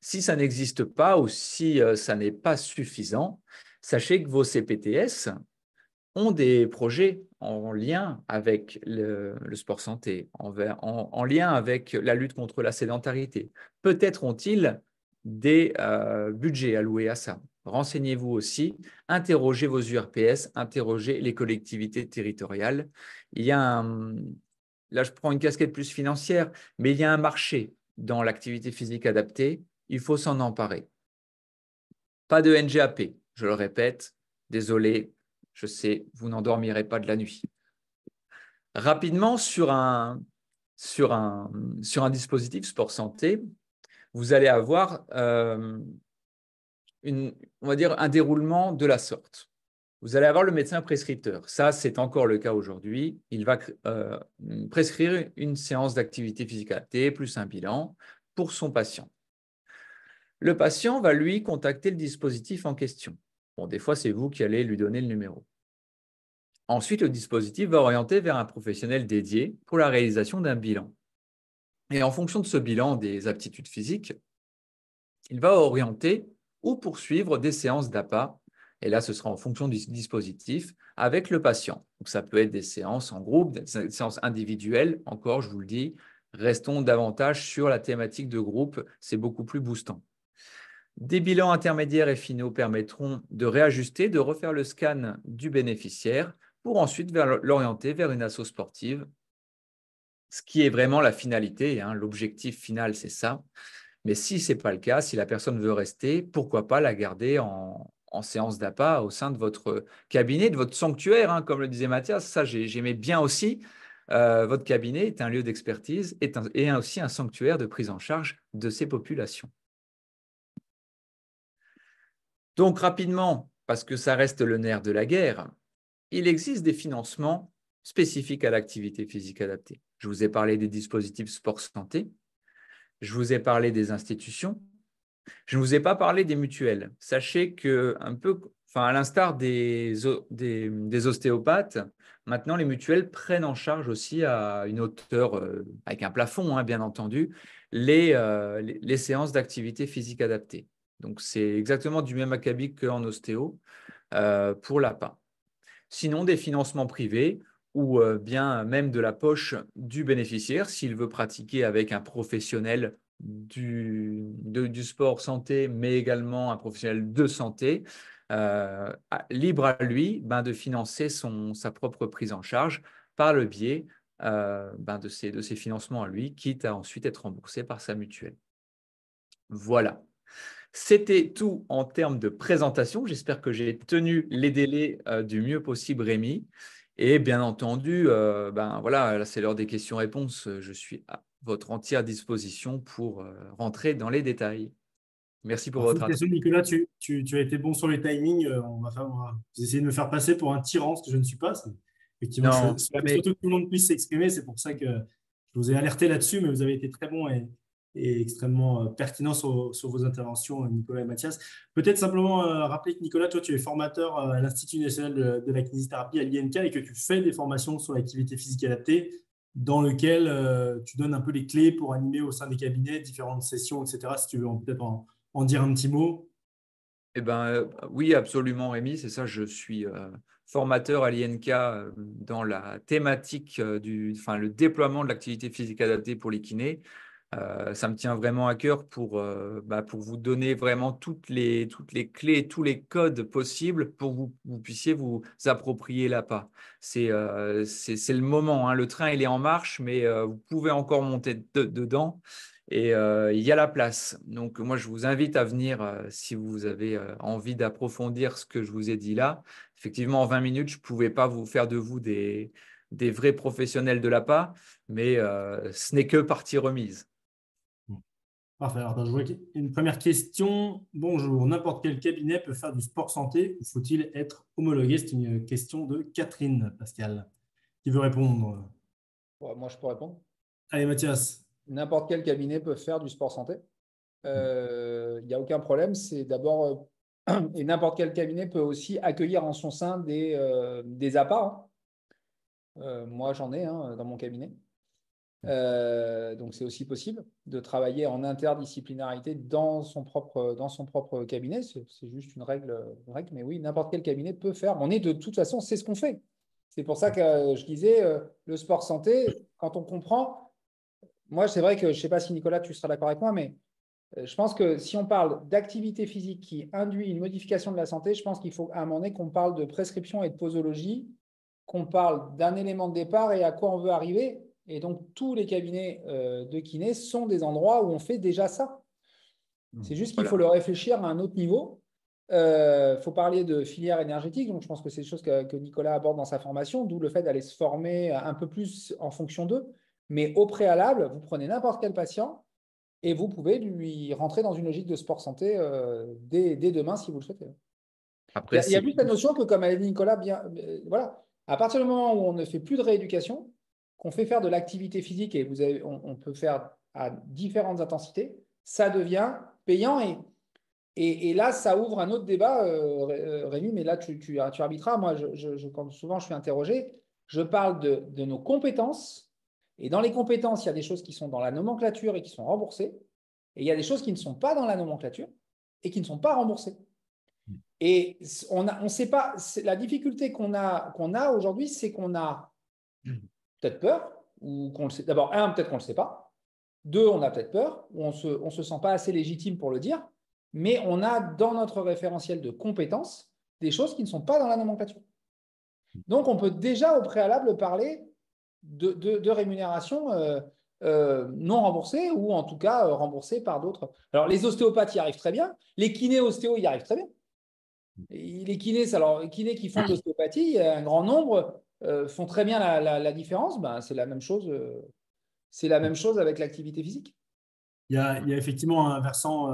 Si ça n'existe pas ou si ça n'est pas suffisant, sachez que vos CPTS ont des projets en lien avec le sport santé, en lien avec la lutte contre la sédentarité. Peut-être ont-ils des budgets alloués à ça. Renseignez-vous aussi, interrogez vos URPS, interrogez les collectivités territoriales. Il y a là je prends une casquette plus financière, mais il y a un marché dans l'activité physique adaptée, il faut s'en emparer. Pas de NGAP, je le répète, désolé, je sais, vous n'endormirez pas de la nuit. Rapidement, sur un dispositif sport santé, vous allez avoir on va dire un déroulement de la sorte. Vous allez avoir le médecin prescripteur. Ça, c'est encore le cas aujourd'hui. Il va prescrire une séance d'activité physique adaptée plus un bilan pour son patient. Le patient va, lui, contacter le dispositif en question. Bon, des fois, c'est vous qui allez lui donner le numéro. Ensuite, le dispositif va orienter vers un professionnel dédié pour la réalisation d'un bilan. Et en fonction de ce bilan des aptitudes physiques, il va orienter ou poursuivre des séances d'APA. Et là, ce sera en fonction du dispositif avec le patient. Donc, ça peut être des séances en groupe, des séances individuelles. Encore, je vous le dis, restons davantage sur la thématique de groupe. C'est beaucoup plus boostant. Des bilans intermédiaires et finaux permettront de réajuster, de refaire le scan du bénéficiaire pour ensuite l'orienter vers une asso sportive, ce qui est vraiment la finalité. L'objectif final, c'est ça. Mais si ce n'est pas le cas, si la personne veut rester, pourquoi pas la garder en séance d'APA au sein de votre cabinet, de votre sanctuaire, comme le disait Mathias. Ça, j'aimais bien aussi. Votre cabinet est un lieu d'expertise et aussi un sanctuaire de prise en charge de ces populations. Donc, rapidement, parce que ça reste le nerf de la guerre, il existe des financements spécifiques à l'activité physique adaptée. Je vous ai parlé des dispositifs sport santé, je vous ai parlé des institutions, je ne vous ai pas parlé des mutuelles. Sachez que, à l'instar des ostéopathes, maintenant les mutuelles prennent en charge aussi à une hauteur, avec un plafond, bien entendu, les séances d'activité physique adaptée. Donc, c'est exactement du même acabit qu'en ostéo pour l'APA. Sinon, des financements privés ou bien même de la poche du bénéficiaire s'il veut pratiquer avec un professionnel du sport santé, mais également un professionnel de santé, libre à lui de financer sa propre prise en charge par le biais de ces financements à lui, quitte à ensuite être remboursé par sa mutuelle. Voilà. C'était tout en termes de présentation. J'espère que j'ai tenu les délais du mieux possible, Rémi. Et bien entendu, voilà, là, c'est l'heure des questions-réponses. Je suis à votre entière disposition pour rentrer dans les détails. Merci pour Alors, votre attention. félicitations, Nicolas, tu as été bon sur les timings. On va essayer de me faire passer pour un tyran, ce que je ne suis pas. Effectivement, je Non, souhaitais mais surtout que tout le monde puisse s'exprimer. C'est pour ça que je vous ai alerté là-dessus, mais vous avez été très bons et extrêmement pertinents sur vos interventions, Nicolas et Mathias. Peut-être simplement rappeler que, Nicolas, toi, tu es formateur à l'Institut national de la kinésithérapie à l'INK et que tu fais des formations sur l'activité physique adaptée dans lequel tu donnes un peu les clés pour animer au sein des cabinets différentes sessions, etc. Si tu veux peut-être en dire un petit mot. Oui, absolument, Rémi. C'est ça, je suis formateur à l'INK dans la thématique le déploiement de l'activité physique adaptée pour les kinés. Ça me tient vraiment à cœur pour vous donner vraiment toutes les clés, tous les codes possibles pour que vous puissiez vous approprier l'APA. C'est le moment, le train il est en marche, mais vous pouvez encore monter dedans et il y a la place. Donc moi, je vous invite à venir si vous avez envie d'approfondir ce que je vous ai dit là. Effectivement, en 20 minutes, je ne pouvais pas vous faire de vous des vrais professionnels de l'APA, mais ce n'est que partie remise. Parfait. Alors, attends, je vois une première question. Bonjour, n'importe quel cabinet peut faire du sport santé ou faut-il être homologué? C'est une question de Catherine Pascal. Qui veut répondre? Ouais, moi, je peux répondre. Allez, Mathias. N'importe quel cabinet peut faire du sport santé. Il n'y a aucun problème. C'est d'abord, et n'importe quel cabinet peut aussi accueillir en son sein des APA. Moi, j'en ai dans mon cabinet. Donc, c'est aussi possible de travailler en interdisciplinarité dans son propre cabinet. C'est juste une règle, mais oui, n'importe quel cabinet peut faire. On est de toute façon, c'est ce qu'on fait. C'est pour ça que je disais, le sport santé, quand on comprend, moi, c'est vrai que je ne sais pas si Nicolas, tu seras d'accord avec moi, mais je pense que si on parle d'activité physique qui induit une modification de la santé, je pense qu'il faut à un moment donné qu'on parle de prescription et de posologie, qu'on parle d'un élément de départ et à quoi on veut arriver. Et donc, tous les cabinets de kiné sont des endroits où on fait déjà ça. C'est juste qu'il faut le réfléchir à un autre niveau. Il faut parler de filière énergétique. Donc, je pense que c'est des choses que Nicolas aborde dans sa formation, d'où le fait d'aller se former un peu plus en fonction d'eux. Mais au préalable, vous prenez n'importe quel patient et vous pouvez lui rentrer dans une logique de sport santé dès demain si vous le souhaitez. Après, Il y a juste la notion que, comme a dit Nicolas, voilà, à partir du moment où on ne fait plus de rééducation, qu'on fait faire de l'activité physique et on peut faire à différentes intensités, ça devient payant. Et là, ça ouvre un autre débat, Rémi, mais là, tu arbitreras. Moi, quand souvent je suis interrogé, je parle de nos compétences. Et dans les compétences, il y a des choses qui sont dans la nomenclature et qui sont remboursées. Et il y a des choses qui ne sont pas dans la nomenclature et qui ne sont pas remboursées. Et on sait pas, la difficulté qu'on a aujourd'hui, c'est qu'on a peut-être peur, ou qu'on le sait. D'abord, peut-être qu'on ne le sait pas. Deux, on a peut-être peur, ou on se sent pas assez légitime pour le dire. Mais on a dans notre référentiel de compétences des choses qui ne sont pas dans la nomenclature. Donc, on peut déjà au préalable parler de rémunération non remboursée ou en tout cas remboursée par d'autres. Alors, les ostéopathes y arrivent très bien. Les kinés-ostéos y arrivent très bien. Et les kinés, alors, les kinés qui font de l'ostéopathie, un grand nombre font très bien la différence. Ben, c'est la même chose. C'est la même chose avec l'activité physique. Il y a effectivement un versant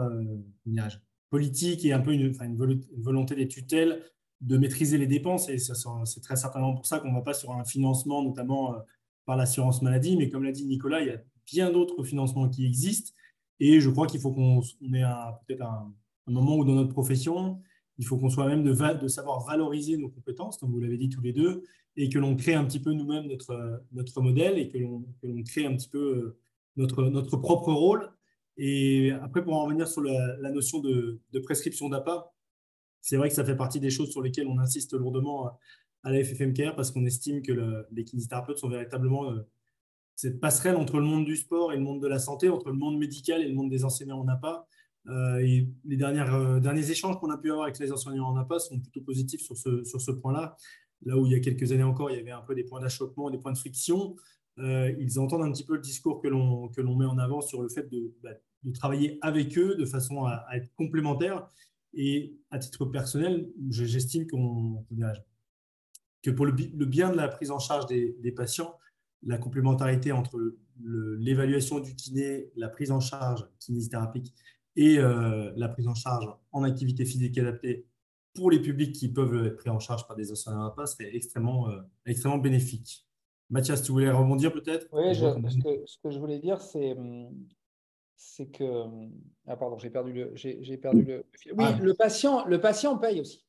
politique et un peu une volonté des tutelles de maîtriser les dépenses. Et c'est très certainement pour ça qu'on ne va pas sur un financement, notamment par l'assurance maladie. Mais comme l'a dit Nicolas, il y a bien d'autres financements qui existent. Et je crois qu'il faut qu'on ait peut-être un moment où dans notre profession, il faut qu'on soit même de savoir valoriser nos compétences, comme vous l'avez dit tous les deux, et que l'on crée un petit peu nous-mêmes notre modèle et que l'on crée un petit peu notre propre rôle. Et après, pour en revenir sur la notion de prescription d'APA, c'est vrai que ça fait partie des choses sur lesquelles on insiste lourdement à la FFMKR parce qu'on estime que les kinésithérapeutes sont véritablement cette passerelle entre le monde du sport et le monde de la santé, entre le monde médical et le monde des enseignants en APA. Et les derniers échanges qu'on a pu avoir avec les enseignants en APA sont plutôt positifs sur ce point-là. Là où il y a quelques années encore, il y avait un peu des points d'achoppement, des points de friction. Ils entendent un petit peu le discours que l'on met en avant sur le fait de travailler avec eux de façon à être complémentaires. Et à titre personnel, j'estime que pour le bien de la prise en charge des patients, la complémentarité entre l'évaluation du kiné, la prise en charge kinésithérapique et la prise en charge en activité physique adaptée pour les publics qui peuvent être pris en charge par des enseignants APA serait extrêmement bénéfique. Mathias, tu voulais rebondir peut-être? Oui, ce que je voulais dire, c'est que… Ah, pardon, j'ai perdu le fil. Oui, le patient paye aussi.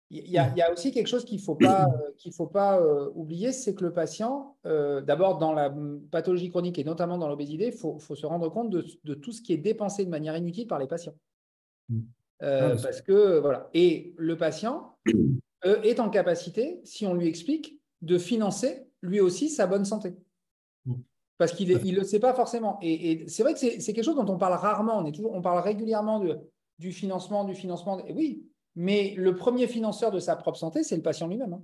Il y a aussi quelque chose qu'il ne faut pas oublier, c'est que le patient, d'abord dans la pathologie chronique et notamment dans l'obésité, il faut se rendre compte de tout ce qui est dépensé de manière inutile par les patients. Parce que, voilà. Et le patient est en capacité, si on lui explique, de financer lui aussi sa bonne santé. Parce qu'il ne le sait pas forcément. Et c'est vrai que c'est quelque chose dont on parle rarement. On parle régulièrement du financement. Et oui, mais le premier financeur de sa propre santé, c'est le patient lui-même.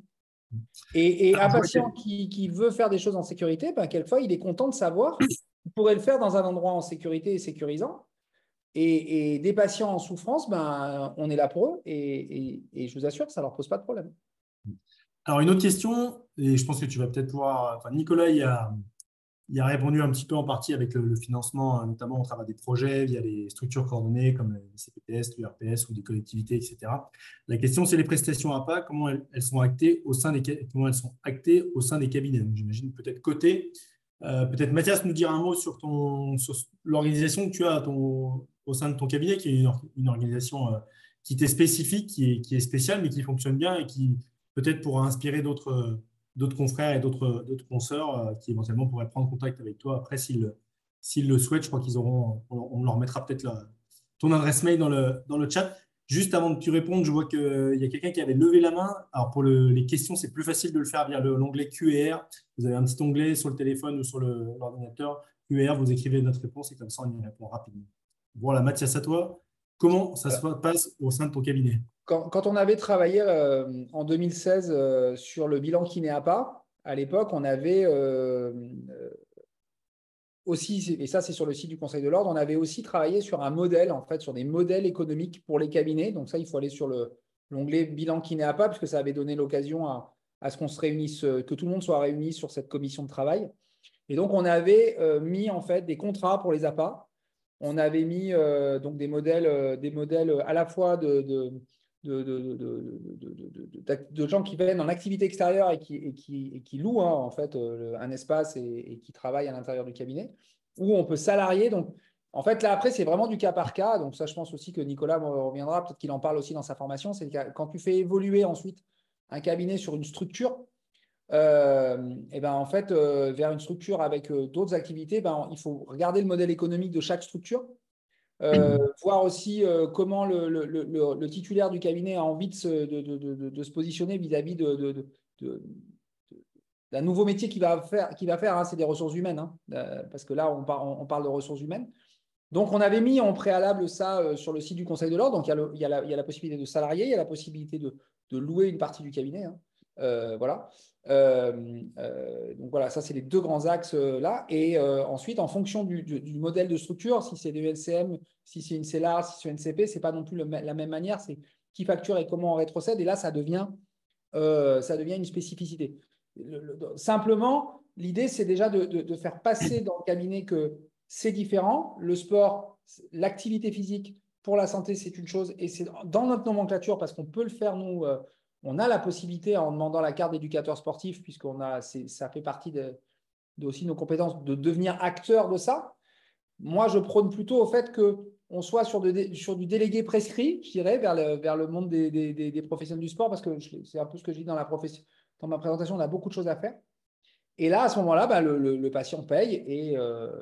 Et un patient qui veut faire des choses en sécurité, ben, quelquefois, il est content de savoir qu'il pourrait le faire dans un endroit en sécurité et sécurisant. Et des patients en souffrance, ben, on est là pour eux. Et je vous assure que ça ne leur pose pas de problème. Alors, une autre question, et je pense que tu vas peut-être pouvoir… Enfin, Nicolas, il a répondu un petit peu en partie avec le financement, notamment au travers des projets, via les structures coordonnées comme les CPTS, l'URPS ou des collectivités, etc. La question, c'est les prestations APA, comment elles sont actées au sein des cabinets. J'imagine peut-être côté. Peut-être Mathias nous dire un mot sur l'organisation que tu as au sein de ton cabinet, qui est une organisation qui t'est spécifique, qui est spéciale, mais qui fonctionne bien et qui peut-être pourra inspirer d'autres confrères et d'autres consoeurs qui éventuellement pourraient prendre contact avec toi après s'ils le souhaitent. Je crois on leur mettra peut-être ton adresse mail dans le chat. Juste avant que tu répondes, je vois qu'il y a quelqu'un qui avait levé la main. Alors pour les questions, c'est plus facile de le faire via l'onglet Q&R. Vous avez un petit onglet sur le téléphone ou sur l'ordinateur. Q&R, vous écrivez notre réponse et comme ça, on y répond rapidement. Voilà, Mathias, à toi. Comment ça se passe au sein de ton cabinet? Quand on avait travaillé en 2016 sur le bilan kiné APA, à l'époque, on avait aussi, et ça c'est sur le site du Conseil de l'Ordre, on avait aussi travaillé sur un modèle, en fait, sur des modèles économiques pour les cabinets. Donc ça, il faut aller sur l'onglet bilan KINEAPA, puisque ça avait donné l'occasion à ce qu'on se réunisse, que tout le monde soit réuni sur cette commission de travail. Et donc, on avait mis en fait des contrats pour les APA. On avait mis donc des modèles à la fois de gens qui viennent en activité extérieure et qui louent en fait un espace et qui travaillent à l'intérieur du cabinet, où on peut salarier. Donc, en fait, là, après, c'est vraiment du cas par cas. Donc, ça, je pense aussi que Nicolas reviendra, peut-être qu'il en parle aussi dans sa formation. C'est quand tu fais évoluer ensuite un cabinet sur une structure, et ben, en fait, vers une structure avec d'autres activités, ben, il faut regarder le modèle économique de chaque structure, voir aussi comment le titulaire du cabinet a envie de se positionner vis-à-vis d'un nouveau métier qu'il va faire, hein, c'est des ressources humaines, hein, parce que là, on parle de ressources humaines. Donc, on avait mis en préalable ça sur le site du Conseil de l'Ordre. Donc, il y a la possibilité de salarier, il y a la possibilité de louer une partie du cabinet, hein. Voilà. Donc, voilà, ça, c'est les deux grands axes là. Et ensuite, en fonction du modèle de structure, si c'est des LCM, si c'est une CELAR, si c'est une NCP, ce n'est pas non plus la même manière. C'est qui facture et comment on rétrocède. Et là, ça devient une spécificité. Simplement, l'idée, c'est déjà de faire passer dans le cabinet que c'est différent. Le sport, l'activité physique pour la santé, c'est une chose. Et c'est dans notre nomenclature, parce qu'on peut le faire, nous, on a la possibilité, en demandant la carte d'éducateur sportif, ça fait partie aussi nos compétences, de devenir acteur de ça. Moi, je prône plutôt au fait qu'on soit sur du délégué prescrit, je dirais, vers le monde des professionnels du sport, parce que c'est un peu ce que je dis dans ma présentation, on a beaucoup de choses à faire. Et là, à ce moment-là, bah, le patient paye.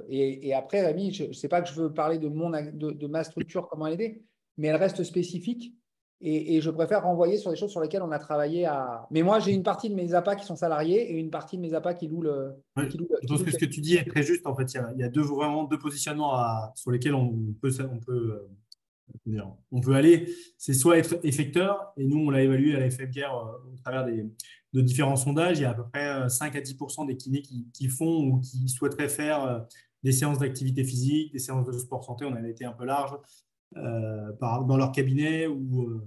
Et après, Rémi, je ne sais pas que je veux parler de ma structure, comment elle est, mais elle reste spécifique. Et je préfère renvoyer sur des choses sur lesquelles on a travaillé à. Mais moi, j'ai une partie de mes APA qui sont salariés et une partie de mes APA qui louent le. Ouais. Je pense que ce que tu dis est très juste. En fait, il y a vraiment deux positionnements sur lesquels on peut aller. C'est soit être effecteur, et nous, on l'a évalué à la FMCare au travers de différents sondages. Il y a à peu près 5 à 10 des kinés qui font ou qui souhaiteraient faire des séances d'activité physique, des séances de sport santé. On avait été un peu large dans leur cabinet ou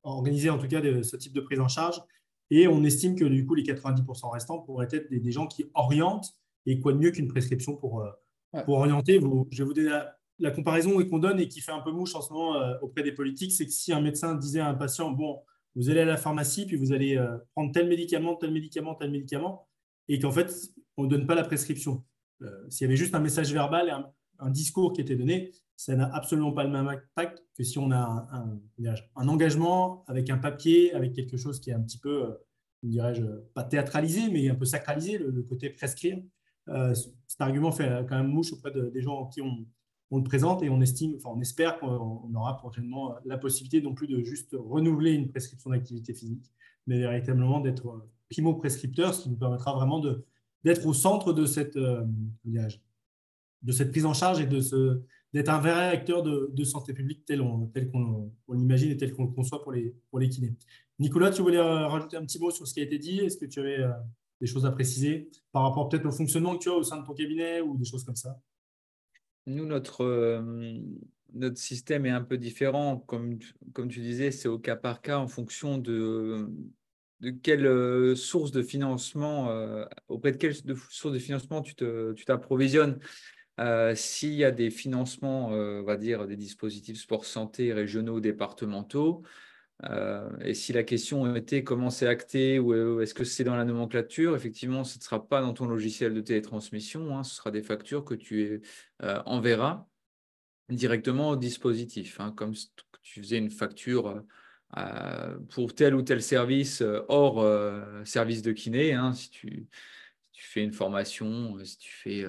organiser en tout cas ce type de prise en charge. Et on estime que du coup, les 90% restants pourraient être des gens qui orientent. Et quoi de mieux qu'une prescription Ouais. pour orienter. Je vais vous donner la comparaison qu'on donne et qui fait un peu mouche en ce moment auprès des politiques, c'est que si un médecin disait à un patient, bon, vous allez à la pharmacie, puis vous allez prendre tel médicament, tel médicament, tel médicament, et qu'en fait, on ne donne pas la prescription. S'il y avait juste un message verbal et un discours qui était donné, ça n'a absolument pas le même impact que si on a un engagement avec un papier, avec quelque chose qui est un petit peu, dirais-je, pas théâtralisé, mais un peu sacralisé, le côté prescrire. Cet argument fait quand même mouche auprès des gens qui on le présente et on estime, enfin on espère qu'on aura prochainement la possibilité non plus de juste renouveler une prescription d'activité physique, mais véritablement d'être primo-prescripteur, ce qui nous permettra vraiment d'être au centre de cette prise en charge et d'être un vrai acteur de santé publique tel qu'on l'imagine et tel qu'on le conçoit pour les kinés. Nicolas, tu voulais rajouter un petit mot sur ce qui a été dit? Est-ce que tu avais des choses à préciser par rapport peut-être au fonctionnement que tu as au sein de ton cabinet ou des choses comme ça? Nous, notre système est un peu différent. Comme tu disais, c'est au cas par cas en fonction de quelle source de financement, auprès de quelle source de financement tu t'approvisionnes. S'il y a des financements, on va dire, des dispositifs sport santé régionaux ou départementaux, et si la question était comment c'est acté ou est-ce que c'est dans la nomenclature, effectivement, ce ne sera pas dans ton logiciel de télétransmission, hein, ce sera des factures que tu enverras directement au dispositif, hein, comme si tu faisais une facture pour tel ou tel service hors service de kiné, hein, si tu fais une formation, si tu fais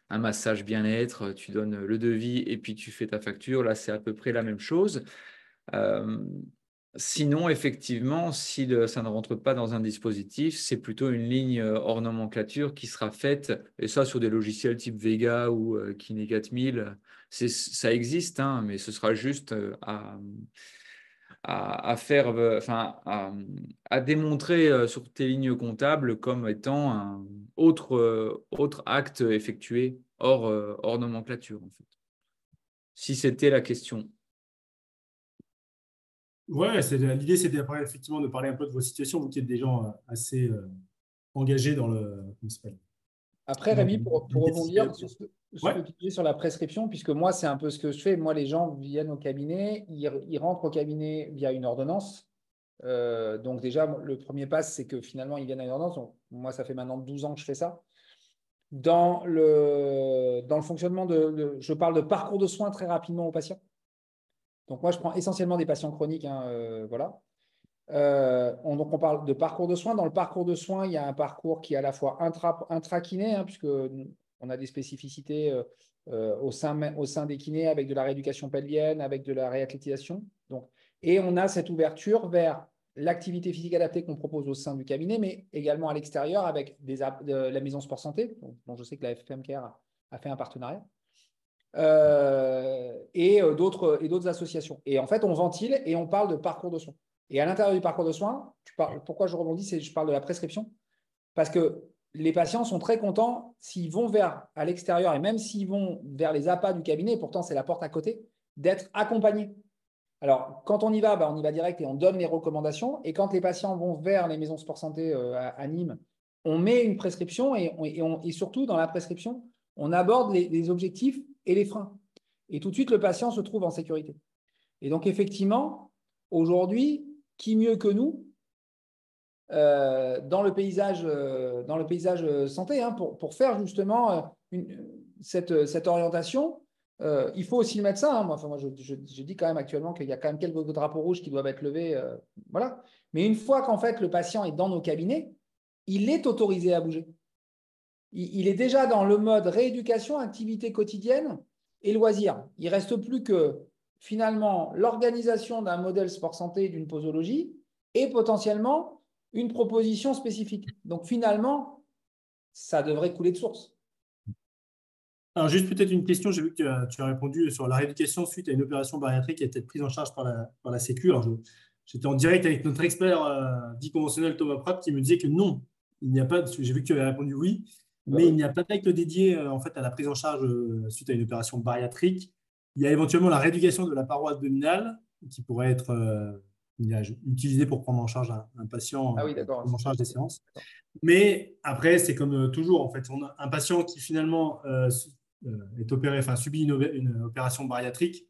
un massage bien-être, tu donnes le devis et puis tu fais ta facture, là c'est à peu près la même chose. Sinon, effectivement, si ça ne rentre pas dans un dispositif, c'est plutôt une ligne hors nomenclature qui sera faite, et ça sur des logiciels type Vega ou Kiné 4000, ça existe, hein, mais ce sera juste à faire, à démontrer sur tes lignes comptables comme étant un autre acte effectué hors nomenclature, en fait. Si c'était la question. Ouais, l'idée, c'était après, effectivement, de parler un peu de vos situations, vous qui êtes des gens assez engagés dans comment ça s'appelle, Après, dans Rémi, pour l'activité physique rebondir adaptée. sur ce Ouais. que tu disais sur la prescription, puisque moi, c'est un peu ce que je fais. Moi, les gens viennent au cabinet, ils rentrent au cabinet via une ordonnance. Donc déjà, le premier pas, c'est que finalement, ils viennent à une ordonnance. Donc, moi, ça fait maintenant 12 ans que je fais ça. Dans le fonctionnement je parle de parcours de soins très rapidement aux patients. Donc moi, je prends essentiellement des patients chroniques, hein, voilà. Donc on parle de parcours de soins. Dans le parcours de soins, il y a un parcours qui est à la fois intra-kiné, hein, puisque on a des spécificités au sein des kinés avec de la rééducation pelvienne, avec de la réathlétisation. Donc, et on a cette ouverture vers l'activité physique adaptée qu'on propose au sein du cabinet, mais également à l'extérieur avec de la maison sport santé, dont je sais que la FFM Care a fait un partenariat. Et d'autres associations. Et en fait, on ventile et on parle de parcours de soins. Et à l'intérieur du parcours de soins, pourquoi je rebondis, je parle de la prescription, parce que les patients sont très contents s'ils vont à l'extérieur, et même s'ils vont vers les appâts du cabinet, et pourtant c'est la porte à côté, d'être accompagnés. Alors, quand on y va direct et on donne les recommandations. Et quand les patients vont vers les maisons sport santé à Nîmes, on met une prescription et surtout dans la prescription, on aborde les objectifs et les freins. Et tout de suite, le patient se trouve en sécurité. Et donc, effectivement, aujourd'hui, qui mieux que nous dans le paysage santé, hein, pour faire justement cette orientation. Il faut aussi le médecin. Hein. Moi, je dis quand même actuellement qu'il y a quand même quelques drapeaux rouges qui doivent être levés. Voilà. Mais une fois qu'en fait le patient est dans nos cabinets, il est autorisé à bouger. Il est déjà dans le mode rééducation, activité quotidienne et loisir. Il ne reste plus que finalement l'organisation d'un modèle sport santé, d'une posologie et potentiellement une proposition spécifique. Donc finalement, ça devrait couler de source. Alors, juste peut-être une question. J'ai vu que tu as répondu sur la rééducation suite à une opération bariatrique qui a été prise en charge par la Sécu. Alors, j'étais en direct avec notre expert dit conventionnel Thomas Pratt qui me disait que non, il n'y a pas. J'ai vu que tu avais répondu oui, Bah mais il oui. n'y a pas d'acte dédié en fait à la prise en charge suite à une opération bariatrique. Il y a éventuellement la rééducation de la paroi abdominale qui pourrait être utilisée pour prendre en charge un patient, Ah oui, d'accord. prendre en charge des séances. D'accord. Mais après, c'est comme toujours, en fait, on a un patient qui finalement est opéré, enfin, subit une opération bariatrique,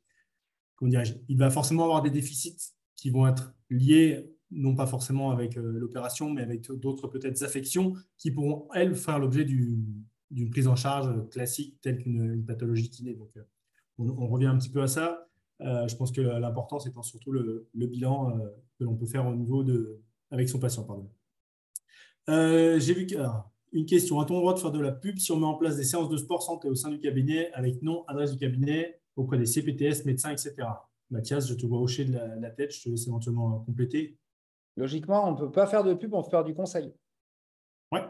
comment dirais-je, il va forcément avoir des déficits qui vont être liés, non pas forcément avec l'opération, mais avec d'autres peut-être affections qui pourront, elles, faire l'objet d'une prise en charge classique telle qu'une pathologie kiné. Donc, on revient un petit peu à ça. Je pense que l'important, c'est surtout le bilan que l'on peut faire au niveau avec son patient. Pardon. J'ai vu une question. A-t-on le droit de faire de la pub si on met en place des séances de sport santé au sein du cabinet avec nom, adresse du cabinet auprès des CPTS, médecins, etc. Mathias, je te vois hocher de la tête. Je te laisse éventuellement compléter. Logiquement, on ne peut pas faire de pub, on peut faire du conseil. Ouais.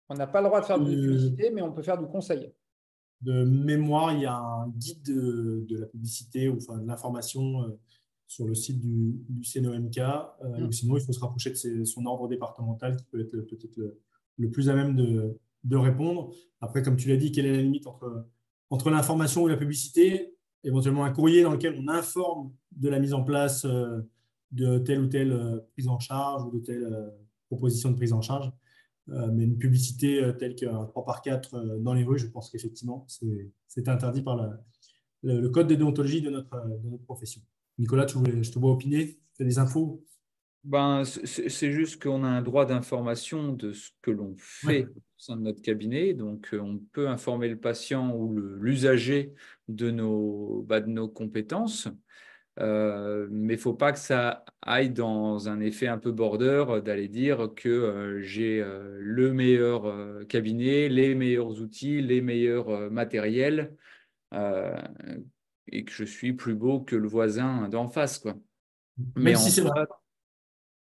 On n'a pas le droit de faire de Euh, publicité, mais on peut faire du conseil. de mémoire, il y a un guide de la publicité ou enfin, de l'information sur le site du CNOMK. Ou sinon, il faut se rapprocher de son ordre départemental qui peut être peut-être le plus à même de répondre. Après, comme tu l'as dit, quelle est la limite entre l'information ou la publicité? Éventuellement un courrier dans lequel on informe de la mise en place de telle ou telle prise en charge ou de telle proposition de prise en charge. Mais une publicité telle qu'un 3x4 dans les rues, je pense qu'effectivement, c'est interdit par le code de déontologie de notre profession. Nicolas, je te vois opiner. Tu as des infos? C'est juste qu'on a un droit d'information de ce que l'on Ouais. fait au sein de notre cabinet. Donc, on peut informer le patient ou l'usager de nos compétences. Mais il ne faut pas que ça aille dans un effet un peu border d'aller dire que j'ai le meilleur cabinet, les meilleurs outils, les meilleurs matériels euh, et que je suis plus beau que le voisin d'en face, quoi. Mais Même en si c'est vrai. soi,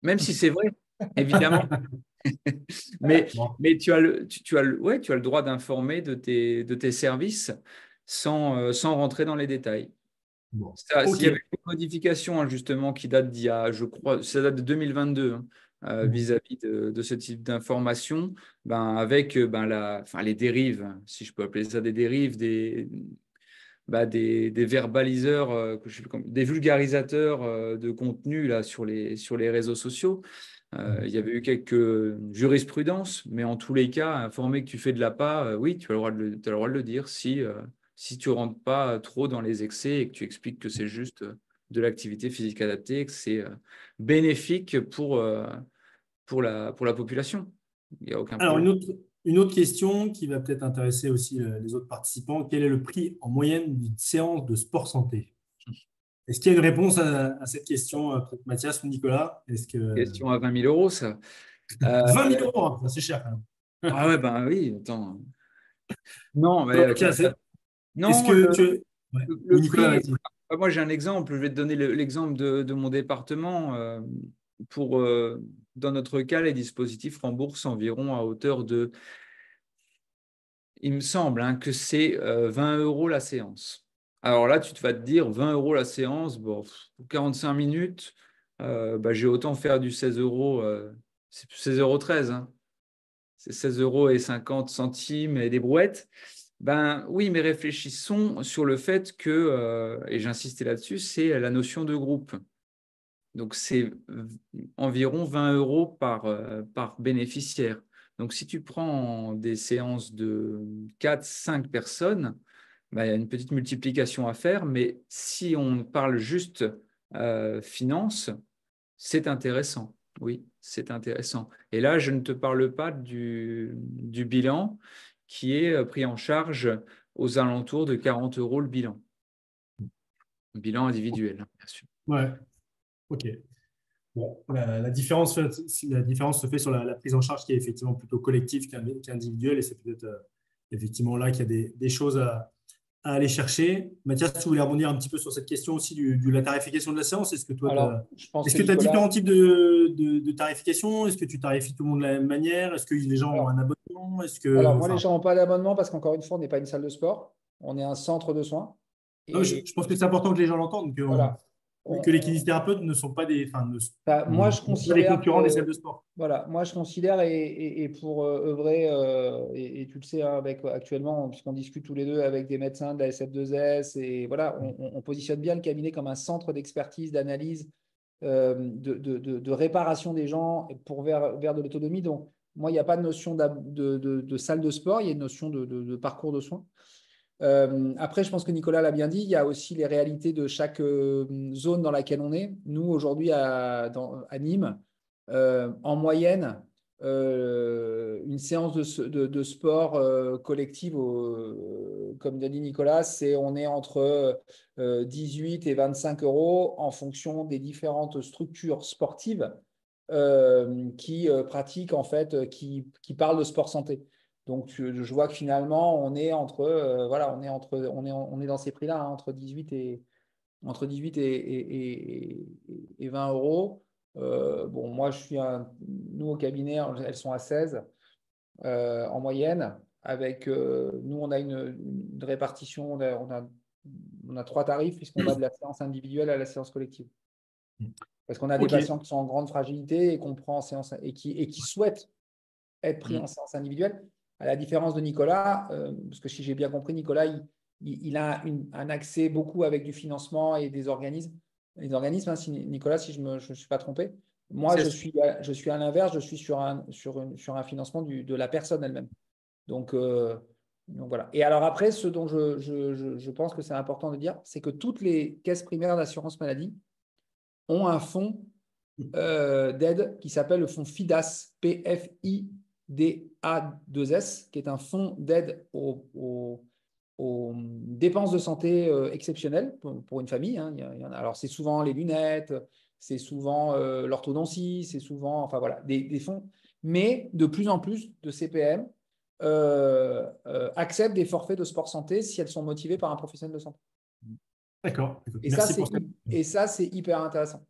même si c'est vrai, évidemment, mais, Bon. mais ouais, tu as le droit d'informer de tes services sans rentrer dans les détails. Bon, S'il ok. y avait une modification hein, justement qui date d'il y a, je crois, ça date de 2022 hein, Mhm. vis-à-vis de ce type d'information, ben, avec enfin, les dérives, si je peux appeler ça des dérives, des verbaliseurs, des vulgarisateurs de contenu là, sur les réseaux sociaux. Il y avait eu quelques jurisprudences, mais en tous les cas, informer que tu fais de l'appât, oui, tu as le droit t'as le droit de le dire si tu ne rentres pas trop dans les excès et que tu expliques que c'est juste de l'activité physique adaptée, que c'est bénéfique pour la population. Il n'y a aucun Alors, problème. une autre question qui va peut-être intéresser aussi les autres participants. Quel est le prix en moyenne d'une séance de sport santé? Est-ce qu'il y a une réponse à cette question, peut-être Mathias ou Nicolas? Est-ce que Question à 20 000 euros, ça. Euh, 20 000 euros, hein, c'est cher quand même. ah ouais, ben oui, attends. Non, mais Ok, est-ce non, que tu... Ouais. Ou le Nicolas, prix, vas-y. moi j'ai un exemple, je vais te donner l'exemple de mon département. Pour, dans notre cas, les dispositifs remboursent environ à hauteur de, il me semble hein, que c'est 20 euros la séance. Alors là, tu vas te dire 20 euros la séance, bon, pour 45 minutes, bah, j'ai autant faire du 16 euros, c'est 16,13 €, hein. C'est 16 € et 50 centimes et des brouettes. Ben oui, mais réfléchissons sur le fait que, et j'insistais là-dessus, c'est la notion de groupe. Donc c'est environ 20 euros par bénéficiaire. Donc si tu prends des séances de 4, 5 personnes, ben, il y a une petite multiplication à faire, mais si on parle juste finance, c'est intéressant. Oui, c'est intéressant. Et là, je ne te parle pas du bilan qui est pris en charge aux alentours de 40 € le bilan. Bilan individuel, hein, bien sûr. Ouais, ok. Bon, la différence se fait sur la prise en charge qui est effectivement plutôt collective qu'individuelle, et c'est peut-être effectivement là qu'il y a des choses à aller chercher. Mathias, tu voulais rebondir un petit peu sur cette question aussi de la tarification de la séance. Alors, je pense Est-ce que que tu as Nicolas, différents types de tarification? Est-ce que tu tarifies tout le monde de la même manière? Est-ce que les gens ont alors, un abonnement? alors moi, les gens n'ont pas d'abonnement parce qu'encore une fois, on n'est pas une salle de sport, on est un centre de soins. Non, Et je pense que c'est important que les gens l'entendent, voilà, que les kinésithérapeutes ne sont pas moi, je ne sont pas des considère concurrents des que salles de sport. voilà, moi je considère et pour œuvrer, et tu le sais, hein, avec actuellement, puisqu'on discute tous les deux avec des médecins de la SF2S, et voilà, on positionne bien le cabinet comme un centre d'expertise, d'analyse, de réparation des gens pour vers de l'autonomie. Donc, moi, il n'y a pas de notion de salle de sport, il y a une notion de parcours de soins. Après, je pense que Nicolas l'a bien dit, il y a aussi les réalités de chaque zone dans laquelle on est. Nous, aujourd'hui, à Nîmes, en moyenne, une séance de sport collective, comme l'a dit Nicolas, on est entre 18 et 25 € en fonction des différentes structures sportives qui pratiquent, en fait, qui parlent de sport santé. Donc, je vois que finalement, on est voilà, on est dans ces prix-là, hein, entre 18 et 20 euros. Bon, moi, nous au cabinet, elles sont à 16 en moyenne. Avec nous, on a une répartition, on a trois tarifs puisqu'on va de la séance individuelle à la séance collective. Parce qu'on a des Ok. patients qui sont en grande fragilité et qu'on prend en séance et qui souhaitent être pris en séance individuelle. À la différence de Nicolas, parce que si j'ai bien compris, Nicolas, il a un accès beaucoup avec du financement et des organismes. Les organismes, hein, Nicolas, si je ne me suis pas trompé. Moi, je suis à l'inverse, je suis sur un financement de la personne elle-même. Donc, voilà. Et alors après, ce dont je pense que c'est important de dire, c'est que toutes les caisses primaires d'assurance maladie ont un fonds d'aide qui s'appelle le fonds FIDAS, PFIDA2S, qui est un fonds d'aide aux dépenses de santé exceptionnelles pour une famille. Hein. Il y en a. Alors, c'est souvent les lunettes, c'est souvent l'orthodontie, c'est souvent, enfin voilà, des fonds. Mais de plus en plus de CPM acceptent des forfaits de sport santé si elles sont motivées par un professionnel de santé. D'accord. Écoute, Et ça, merci pour ça. c'est hyper intéressant.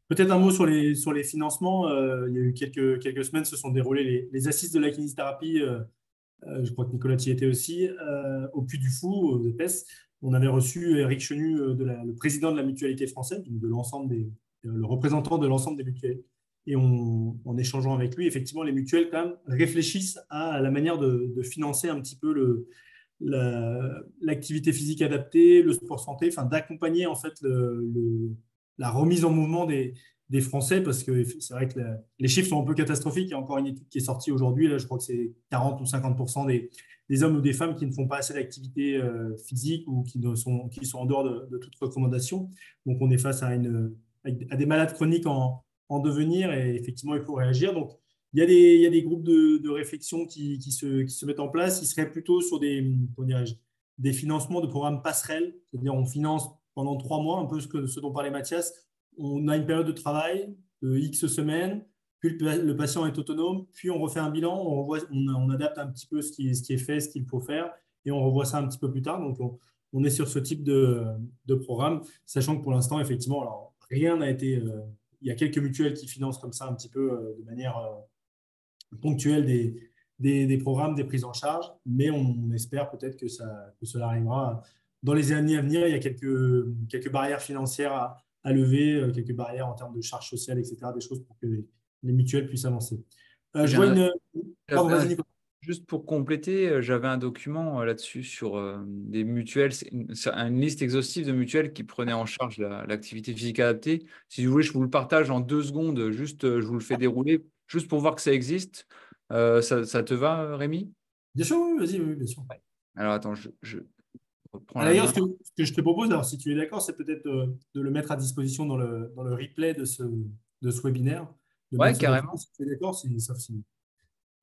Peut-être un mot sur les financements. Il y a eu quelques semaines se sont déroulées les assises de la kinésithérapie. Je crois que Nicolas y était aussi, au Puy du Fou, aux EPS. on avait reçu Eric Chenu, le président de la Mutualité française, donc le représentant de l'ensemble des mutuelles. Et en échangeant avec lui, effectivement, les mutuelles quand même réfléchissent à la manière de financer un petit peu l'activité physique adaptée, le sport santé, enfin d'accompagner en fait la remise en mouvement des Français, parce que c'est vrai que les chiffres sont un peu catastrophiques. Il y a encore une étude qui est sortie aujourd'hui, là je crois que c'est 40 ou 50% des hommes ou des femmes qui ne font pas assez d'activité physique ou qui sont en dehors de toute recommandation. Donc on est face à des malades chroniques en devenir, et effectivement il faut réagir. Donc il y a des groupes de réflexion qui se mettent en place. Ils seraient plutôt sur comment dirais-je, des financements de programmes passerelles, c'est-à-dire on finance pendant 3 mois, un peu ce dont parlait Mathias. On a une période de travail de X semaines, puis le patient est autonome, puis on refait un bilan, on adapte un petit peu ce qui est fait, ce qu'il faut faire, et on revoit ça un petit peu plus tard. Donc on est sur ce type de programme, sachant que pour l'instant, effectivement, alors, rien n'a été. Il y a quelques mutuelles qui financent comme ça un petit peu de manière ponctuelle des programmes, des prises en charge, mais on espère peut-être que cela arrivera dans les années à venir. Il y a quelques barrières financières à lever, quelques barrières en termes de charges sociales, etc., des choses pour que les mutuelles puissent avancer. Je J'ai vois un- Pardon, j'avais vas-y, un- Nicolas. Juste pour compléter, j'avais un document là-dessus sur des mutuelles, c'est une liste exhaustive de mutuelles qui prenaient en charge l'activité physique adaptée. Si vous voulez, je vous le partage en 2 secondes, juste je vous le fais dérouler, juste pour voir que ça existe. Ça te va, Rémi? Bien sûr, oui, vas-y, oui, bien sûr. Alors attends, je reprends À la D'ailleurs, main. ce que je te propose, alors si tu es d'accord, c'est peut-être de le mettre à disposition dans le replay de ce webinaire, de Ouais, mettre ce document, carrément. si tu es d'accord, sauf si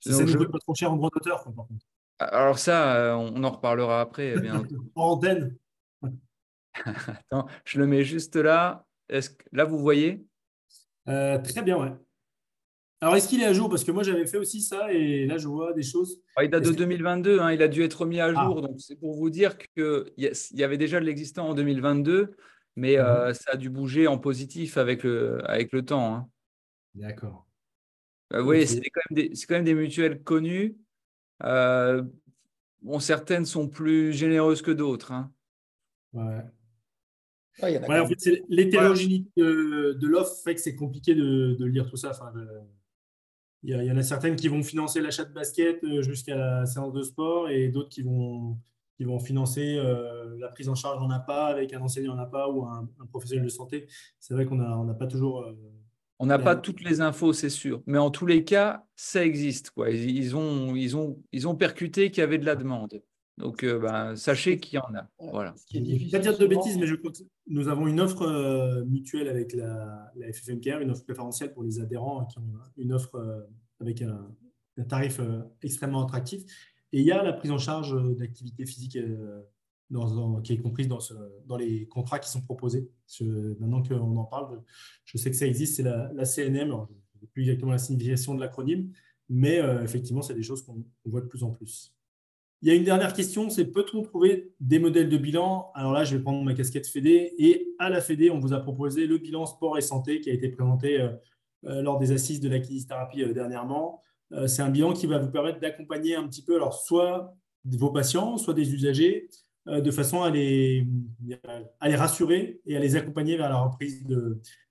ça Donc, ne nous coûte pas trop cher en droit d'auteur, quoi, par contre. alors ça, on en reparlera après, bien entendu. En antenne. Attends, je le mets juste là. Là, vous voyez? Très bien, ouais. Alors, est-ce qu'il est à jour? Parce que moi, j'avais fait aussi ça et là, je vois des choses. Il date de Est-ce que... 2022, hein, il a dû être remis à Ah, jour. Donc, c'est pour vous dire qu'il y avait déjà de l'existant en 2022, mais mhm. ça a dû bouger en positif avec le temps, hein. D'accord. Oui, Ok. c'est quand même des mutuelles connues. Euh, bon, certaines sont plus généreuses que d'autres, hein. Ouais. Ouais, il y en a Ouais, quand en même. fait, c'est Voilà. l'hétérogénéité de l'offre fait que c'est compliqué de lire tout ça. Enfin, il y en a certaines qui vont financer l'achat de basket jusqu'à la séance de sport et d'autres qui vont financer la prise en charge en APA avec un enseignant en APA ou un professionnel de santé. C'est vrai on n'a pas toujours On n'a pas la- toutes les infos, c'est sûr. Mais en tous les cas, ça existe, quoi. Ils ont percuté qu'il y avait de la demande. Donc, sachez qu'il y en a. Ouais. Voilà. Ce qui Je est ne veux pas difficile dire de bêtises, mais souvent. je crois que nous avons une offre mutuelle avec la FFMKR, une offre préférentielle pour les adhérents qui ont une offre avec un tarif extrêmement attractif. Et il y a la prise en charge d'activité physique qui est comprise dans les contrats qui sont proposés. Maintenant qu'on en parle, je sais que ça existe, c'est la CNM. Alors, je ne sais plus exactement la signification de l'acronyme, mais effectivement, c'est des choses qu'on voit de plus en plus. Il y a une dernière question, c'est peut-on trouver des modèles de bilan? Alors là, je vais prendre ma casquette Fédé. Et à la Fédé, on vous a proposé le bilan sport et santé qui a été présenté lors des assises de la kinésithérapie dernièrement. C'est un bilan qui va vous permettre d'accompagner un petit peu, alors soit vos patients, soit des usagers, de façon à les rassurer et à les accompagner vers la reprise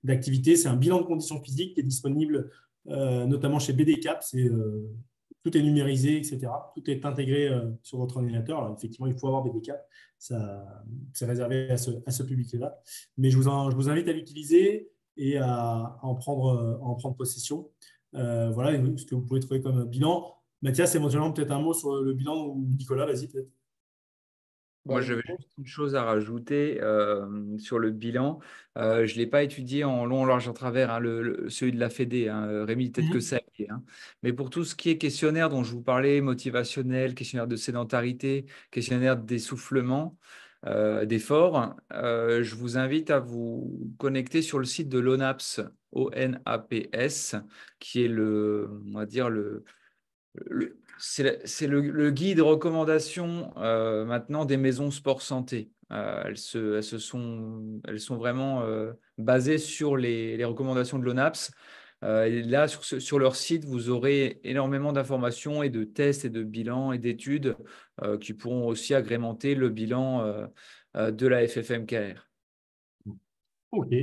d'activité. C'est un bilan de conditions physiques qui est disponible notamment chez BDCAP. Tout est numérisé, etc. Tout est intégré sur votre ordinateur. Alors, effectivement, il faut avoir des backups. C'est réservé à ce public-là. Mais je vous invite à l'utiliser et à en prendre possession. Voilà ce que vous pouvez trouver comme bilan. Mathias, éventuellement, peut-être un mot sur le bilan ou Nicolas, vas-y, peut-être. Moi, Bah, j'avais Nico. juste une chose à rajouter sur le bilan. Je ne l'ai pas étudié en long, en large, en travers, hein, celui de la Fédé, hein. Rémi, peut-être que Mhm. ça y est, hein. Mais pour tout ce qui est questionnaire dont je vous parlais, motivationnel, questionnaire de sédentarité, questionnaire d'essoufflement, d'effort, je vous invite à vous connecter sur le site de l'ONAPS, ONAPS, qui est on va dire, c'est le guide recommandation maintenant des maisons sport santé. Elles sont vraiment basées sur les recommandations de l'ONAPS. Et là, sur leur site, vous aurez énormément d'informations et de tests et de bilans et d'études qui pourront aussi agrémenter le bilan de la FFMKR. Ok.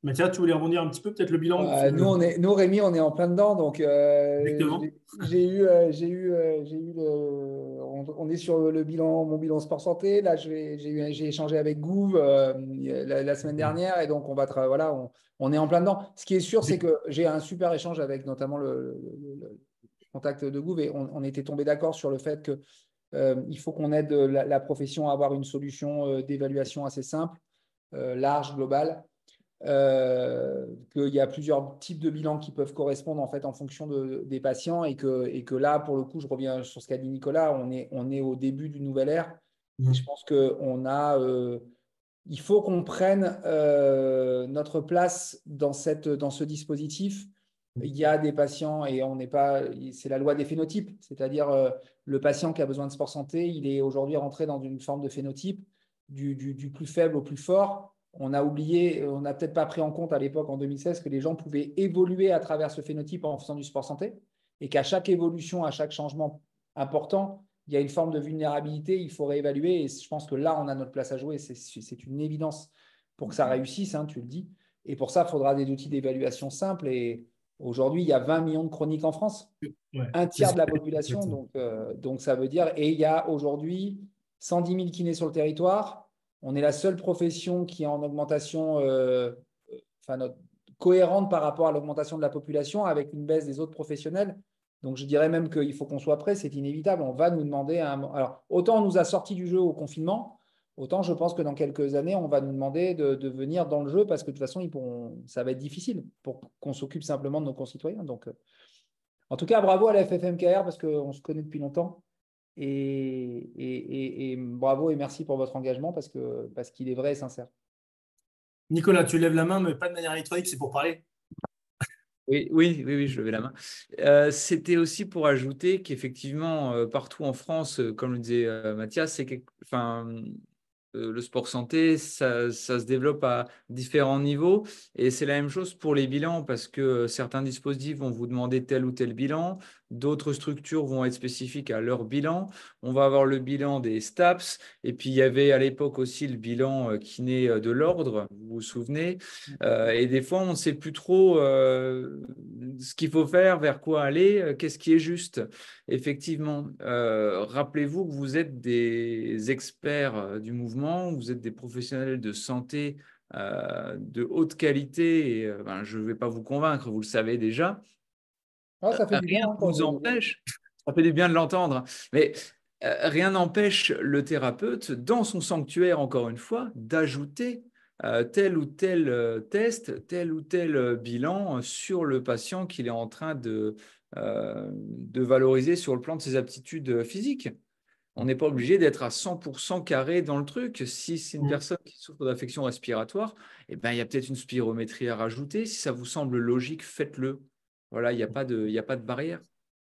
Mathias, tu voulais rebondir un petit peu, peut-être le bilan Nous, Rémi, on est en plein dedans. Donc, Exactement. on est sur mon bilan sport santé. Là, j'ai échangé avec Gouv la semaine dernière. Et donc, voilà, on est en plein dedans. Ce qui est sûr, c'est que j'ai un super échange avec notamment le contact de Gouv. Et on était tombé d'accord sur le fait que il faut qu'on aide la profession à avoir une solution d'évaluation assez simple, large, globale. Qu'il y a plusieurs types de bilans qui peuvent correspondre en fait en fonction des patients et que là, pour le coup, je reviens sur ce qu'a dit Nicolas, on est au début d'une nouvelle ère. Et je pense il faut qu'on prenne notre place dans ce dispositif. Il y a des patients et on n'est pas, c'est la loi des phénotypes, c'est-à-dire le patient qui a besoin de sport santé, il est aujourd'hui rentré dans une forme de phénotype du plus faible au plus fort. On a oublié, on n'a peut-être pas pris en compte à l'époque, en 2016, que les gens pouvaient évoluer à travers ce phénotype en faisant du sport santé et qu'à chaque évolution, à chaque changement important, il y a une forme de vulnérabilité, il faut réévaluer. Et je pense que là, on a notre place à jouer. C'est une évidence pour que ça réussisse, hein, tu le dis. Et pour ça, il faudra des outils d'évaluation simples. Et aujourd'hui, il y a 20 millions de chroniques en France, Ouais, un tiers de la population. Donc, ça veut dire, et il y a aujourd'hui 110 000 kinés sur le territoire. On est la seule profession qui est en augmentation cohérente par rapport à l'augmentation de la population avec une baisse des autres professionnels. Donc, je dirais même qu'il faut qu'on soit prêt, c'est inévitable. On va nous demander Alors, autant on nous a sorti du jeu au confinement, autant je pense que dans quelques années, on va nous demander de venir dans le jeu parce que de toute façon, ça va être difficile pour qu'on s'occupe simplement de nos concitoyens. Donc, en tout cas, bravo à la FFMKR parce qu'on se connaît depuis longtemps. Et bravo et merci pour votre engagement parce qu'il est vrai et sincère. Nicolas, tu lèves la main, mais pas de manière électronique, c'est pour parler. Oui, je levais la main. C'était aussi pour ajouter qu'effectivement, partout en France, comme le disait Mathias, le sport santé, ça se développe à différents niveaux et c'est la même chose pour les bilans parce que certains dispositifs vont vous demander tel ou tel bilan, d'autres structures vont être spécifiques à leur bilan. On va avoir le bilan des STAPS et puis il y avait à l'époque aussi le bilan kiné de l'ordre, vous vous souvenez, et des fois on ne sait plus trop ce qu'il faut faire, vers quoi aller, qu'est-ce qui est juste. Effectivement, rappelez-vous que vous êtes des experts du mouvement, vous êtes des professionnels de santé de haute qualité. Et, je ne vais pas vous convaincre, vous le savez déjà. Ah, ça fait du bien Rien ne quand on vous dit nouveau. empêche, ça fait du bien de l'entendre, mais rien n'empêche le thérapeute, dans son sanctuaire, encore une fois, d'ajouter tel ou tel test, tel ou tel bilan sur le patient qu'il est en train de valoriser sur le plan de ses aptitudes physiques. On n'est pas obligé d'être à 100% carré dans le truc. Si c'est une personne qui souffre d'affection respiratoire, eh ben, il y a peut-être une spirométrie à rajouter. Si ça vous semble logique, faites-le. Voilà, il n'y a pas de barrière.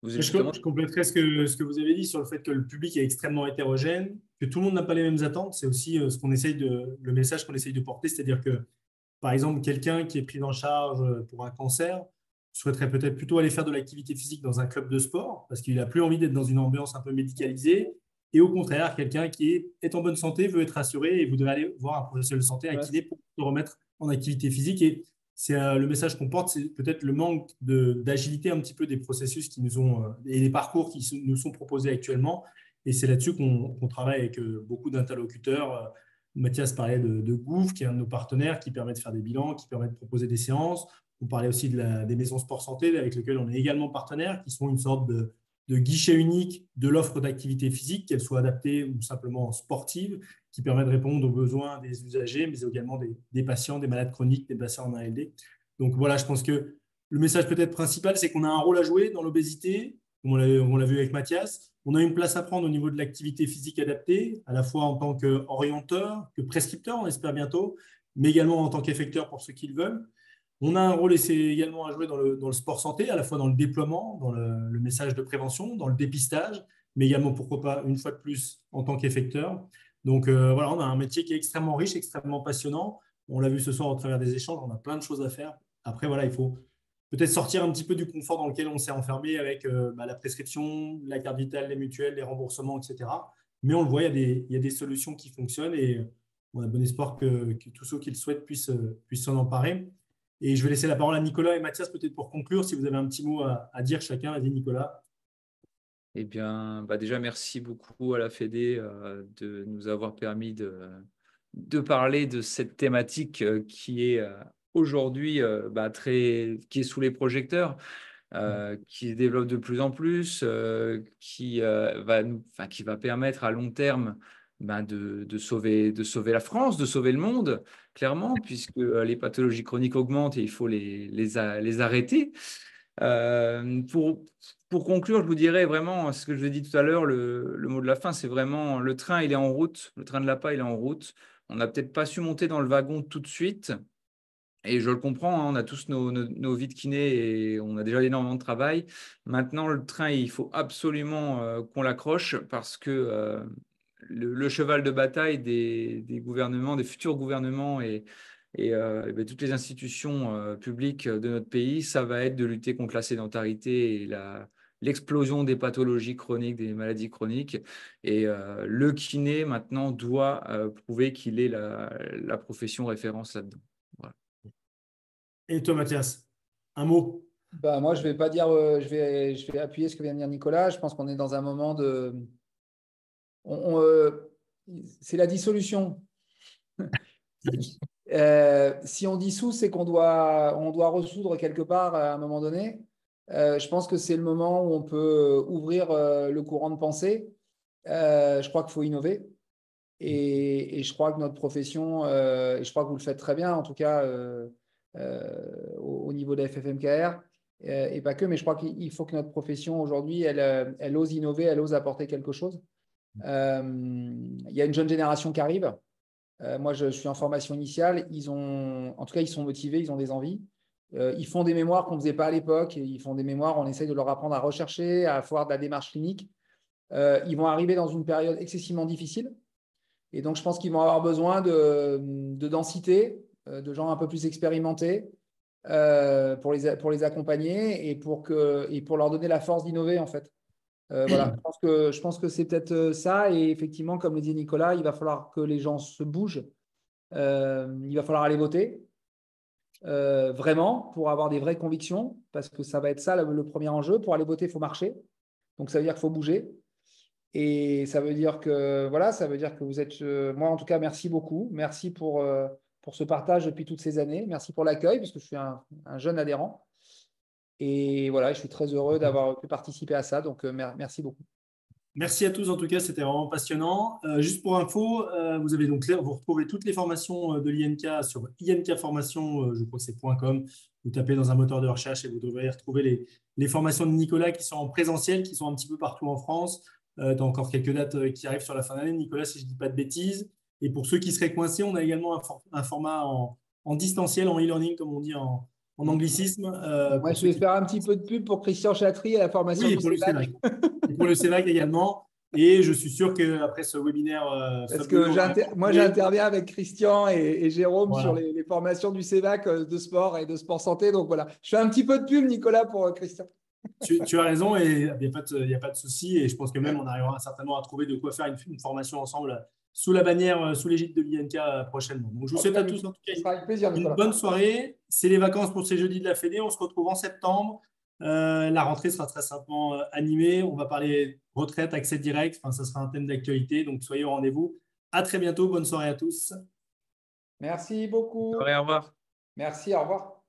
Vous êtes Je, justement… je compléterai ce que vous avez dit sur le fait que le public est extrêmement hétérogène, que tout le monde n'a pas les mêmes attentes. C'est aussi le message qu'on essaye de porter, c'est-à-dire que, par exemple, quelqu'un qui est pris en charge pour un cancer souhaiterait peut-être plutôt aller faire de l'activité physique dans un club de sport parce qu'il n'a plus envie d'être dans une ambiance un peu médicalisée. Et au contraire, quelqu'un qui est en bonne santé veut être rassuré et voudrait aller voir un professionnel de santé, un Ouais. kiné, pour se remettre en activité physique. Et c'est le message qu'on porte, c'est peut-être le manque d'agilité un petit peu des processus et des parcours nous sont proposés actuellement. Et c'est là-dessus qu'on travaille avec beaucoup d'interlocuteurs. Mathias parlait de Gouv, qui est un de nos partenaires, qui permet de faire des bilans, qui permet de proposer des séances. On parlait aussi des maisons sport santé, avec lesquelles on est également partenaire, qui sont une sorte de guichet unique de l'offre d'activité physique, qu'elle soit adaptée ou simplement sportive, qui permet de répondre aux besoins des usagers, mais également des patients, des malades chroniques, des patients en ALD. Donc voilà, je pense que le message peut-être principal, c'est qu'on a un rôle à jouer dans l'obésité, comme on l'a vu avec Mathias. On a une place à prendre au niveau de l'activité physique adaptée, à la fois en tant qu'orienteur, que prescripteur, on espère bientôt, mais également en tant qu'effecteur pour ceux qui le veulent. On a un rôle également à jouer dans le sport santé, à la fois dans le déploiement, dans le message de prévention, dans le dépistage, mais également, pourquoi pas, une fois de plus, en tant qu'effecteur. Donc voilà, on a un métier qui est extrêmement riche, extrêmement passionnant. On l'a vu ce soir au travers des échanges, on a plein de choses à faire. Après, voilà, il faut peut-être sortir un petit peu du confort dans lequel on s'est enfermé avec la prescription, la carte vitale, les mutuelles, les remboursements, etc. Mais on le voit, il y a des solutions qui fonctionnent et on a bon espoir que tous ceux qui le souhaitent puissent s'en emparer. Et je vais laisser la parole à Nicolas et Mathias peut-être pour conclure, si vous avez un petit mot à dire chacun. Vas-y, Nicolas. Eh bien, déjà, merci beaucoup à la Fédé de nous avoir permis de parler de cette thématique qui est aujourd'hui qui est sous les projecteurs, qui se développe de plus en plus, qui va permettre à long terme de sauver la France, de sauver le monde, clairement, puisque les pathologies chroniques augmentent et il faut les arrêter. Pour conclure, je vous dirais vraiment ce que je vous ai dit tout à l'heure, le mot de la fin, c'est vraiment le train, il est en route, le train de l'APA, il est en route. On n'a peut-être pas su monter dans le wagon tout de suite, et je le comprends, hein, on a tous nos vies de kiné et on a déjà énormément de travail. Maintenant, le train, il faut absolument qu'on l'accroche parce que le cheval de bataille des gouvernements, des futurs gouvernements et toutes les institutions publiques de notre pays, ça va être de lutter contre la sédentarité et l'explosion des pathologies chroniques, des maladies chroniques. Et le kiné, maintenant, doit prouver qu'il est la profession référence là-dedans. Voilà. Et toi, Mathias, un mot? Moi, je vais pas dire, je vais appuyer ce que vient de dire Nicolas. Je pense qu'on est dans un moment de. C'est la dissolution. Si on dissout, c'est on doit ressoudre quelque part à un moment donné. Je pense que c'est le moment où on peut ouvrir le courant de pensée. Je crois qu'il faut innover. Et je crois que notre profession, et je crois que vous le faites très bien, en tout cas au niveau de la FFMKR, et pas que, mais je crois qu'il faut que notre profession aujourd'hui, elle ose innover, elle ose apporter quelque chose. Il y a une jeune génération qui arrive. Moi, je suis en formation initiale. En tout cas, ils sont motivés, ils ont des envies. Ils font des mémoires qu'on ne faisait pas à l'époque. Ils font des mémoires, on essaye de leur apprendre à rechercher, à faire de la démarche clinique. Ils vont arriver dans une période excessivement difficile. Et donc, je pense qu'ils vont avoir besoin de densité, de gens un peu plus expérimentés pour les accompagner et pour leur donner la force d'innover, en fait. Voilà, je pense que c'est peut-être ça. Et effectivement, comme le disait Nicolas, il va falloir que les gens se bougent. Il va falloir aller voter, vraiment, pour avoir des vraies convictions, parce que ça va être ça le premier enjeu. Pour aller voter, il faut marcher. Donc, ça veut dire qu'il faut bouger. Et ça veut dire que, voilà, ça veut dire que vous êtes… moi, en tout cas, merci beaucoup. Merci pour ce partage depuis toutes ces années. Merci pour l'accueil, parce que je suis un jeune adhérent. Et voilà, je suis très heureux d'avoir pu participer à ça. Donc, merci beaucoup. Merci à tous, en tout cas, c'était vraiment passionnant. Juste pour info, vous retrouvez toutes les formations de l'INK sur INK Formation, je crois que c'est .com. Vous tapez dans un moteur de recherche et vous devrez retrouver les formations de Nicolas qui sont en présentiel, qui sont un petit peu partout en France. Tu as encore quelques dates qui arrivent sur la fin d'année, Nicolas, si je ne dis pas de bêtises. Et pour ceux qui seraient coincés, on a également un format en distanciel, en e-learning, comme on dit en anglicisme. Moi, je vais faire un petit peu de pub pour Christian Chatry à la formation Oui, et du pour le CEVAC. Et pour le CEVAC également. Et je suis sûr qu'après ce webinaire parce que moi, j'interviens avec Christian et Jérôme voilà, sur les formations du CEVAC de sport et de sport santé. Donc voilà, je fais un petit peu de pub, Nicolas, pour Christian. tu as raison et il n'y a pas de souci. Et je pense que même on arrivera certainement à trouver de quoi faire une formation ensemble sous la bannière, sous l'égide de l'INK prochainement. Donc je vous souhaite à tous en tout cas avec plaisir, une bonne soirée. C'est les vacances pour ces jeudis de la Fédé. On se retrouve en septembre. La rentrée sera très simplement animée. On va parler retraite, accès direct. Enfin, ça sera un thème d'actualité. Donc soyez au rendez-vous. À très bientôt. Bonne soirée à tous. Merci beaucoup. Au revoir. Merci, au revoir.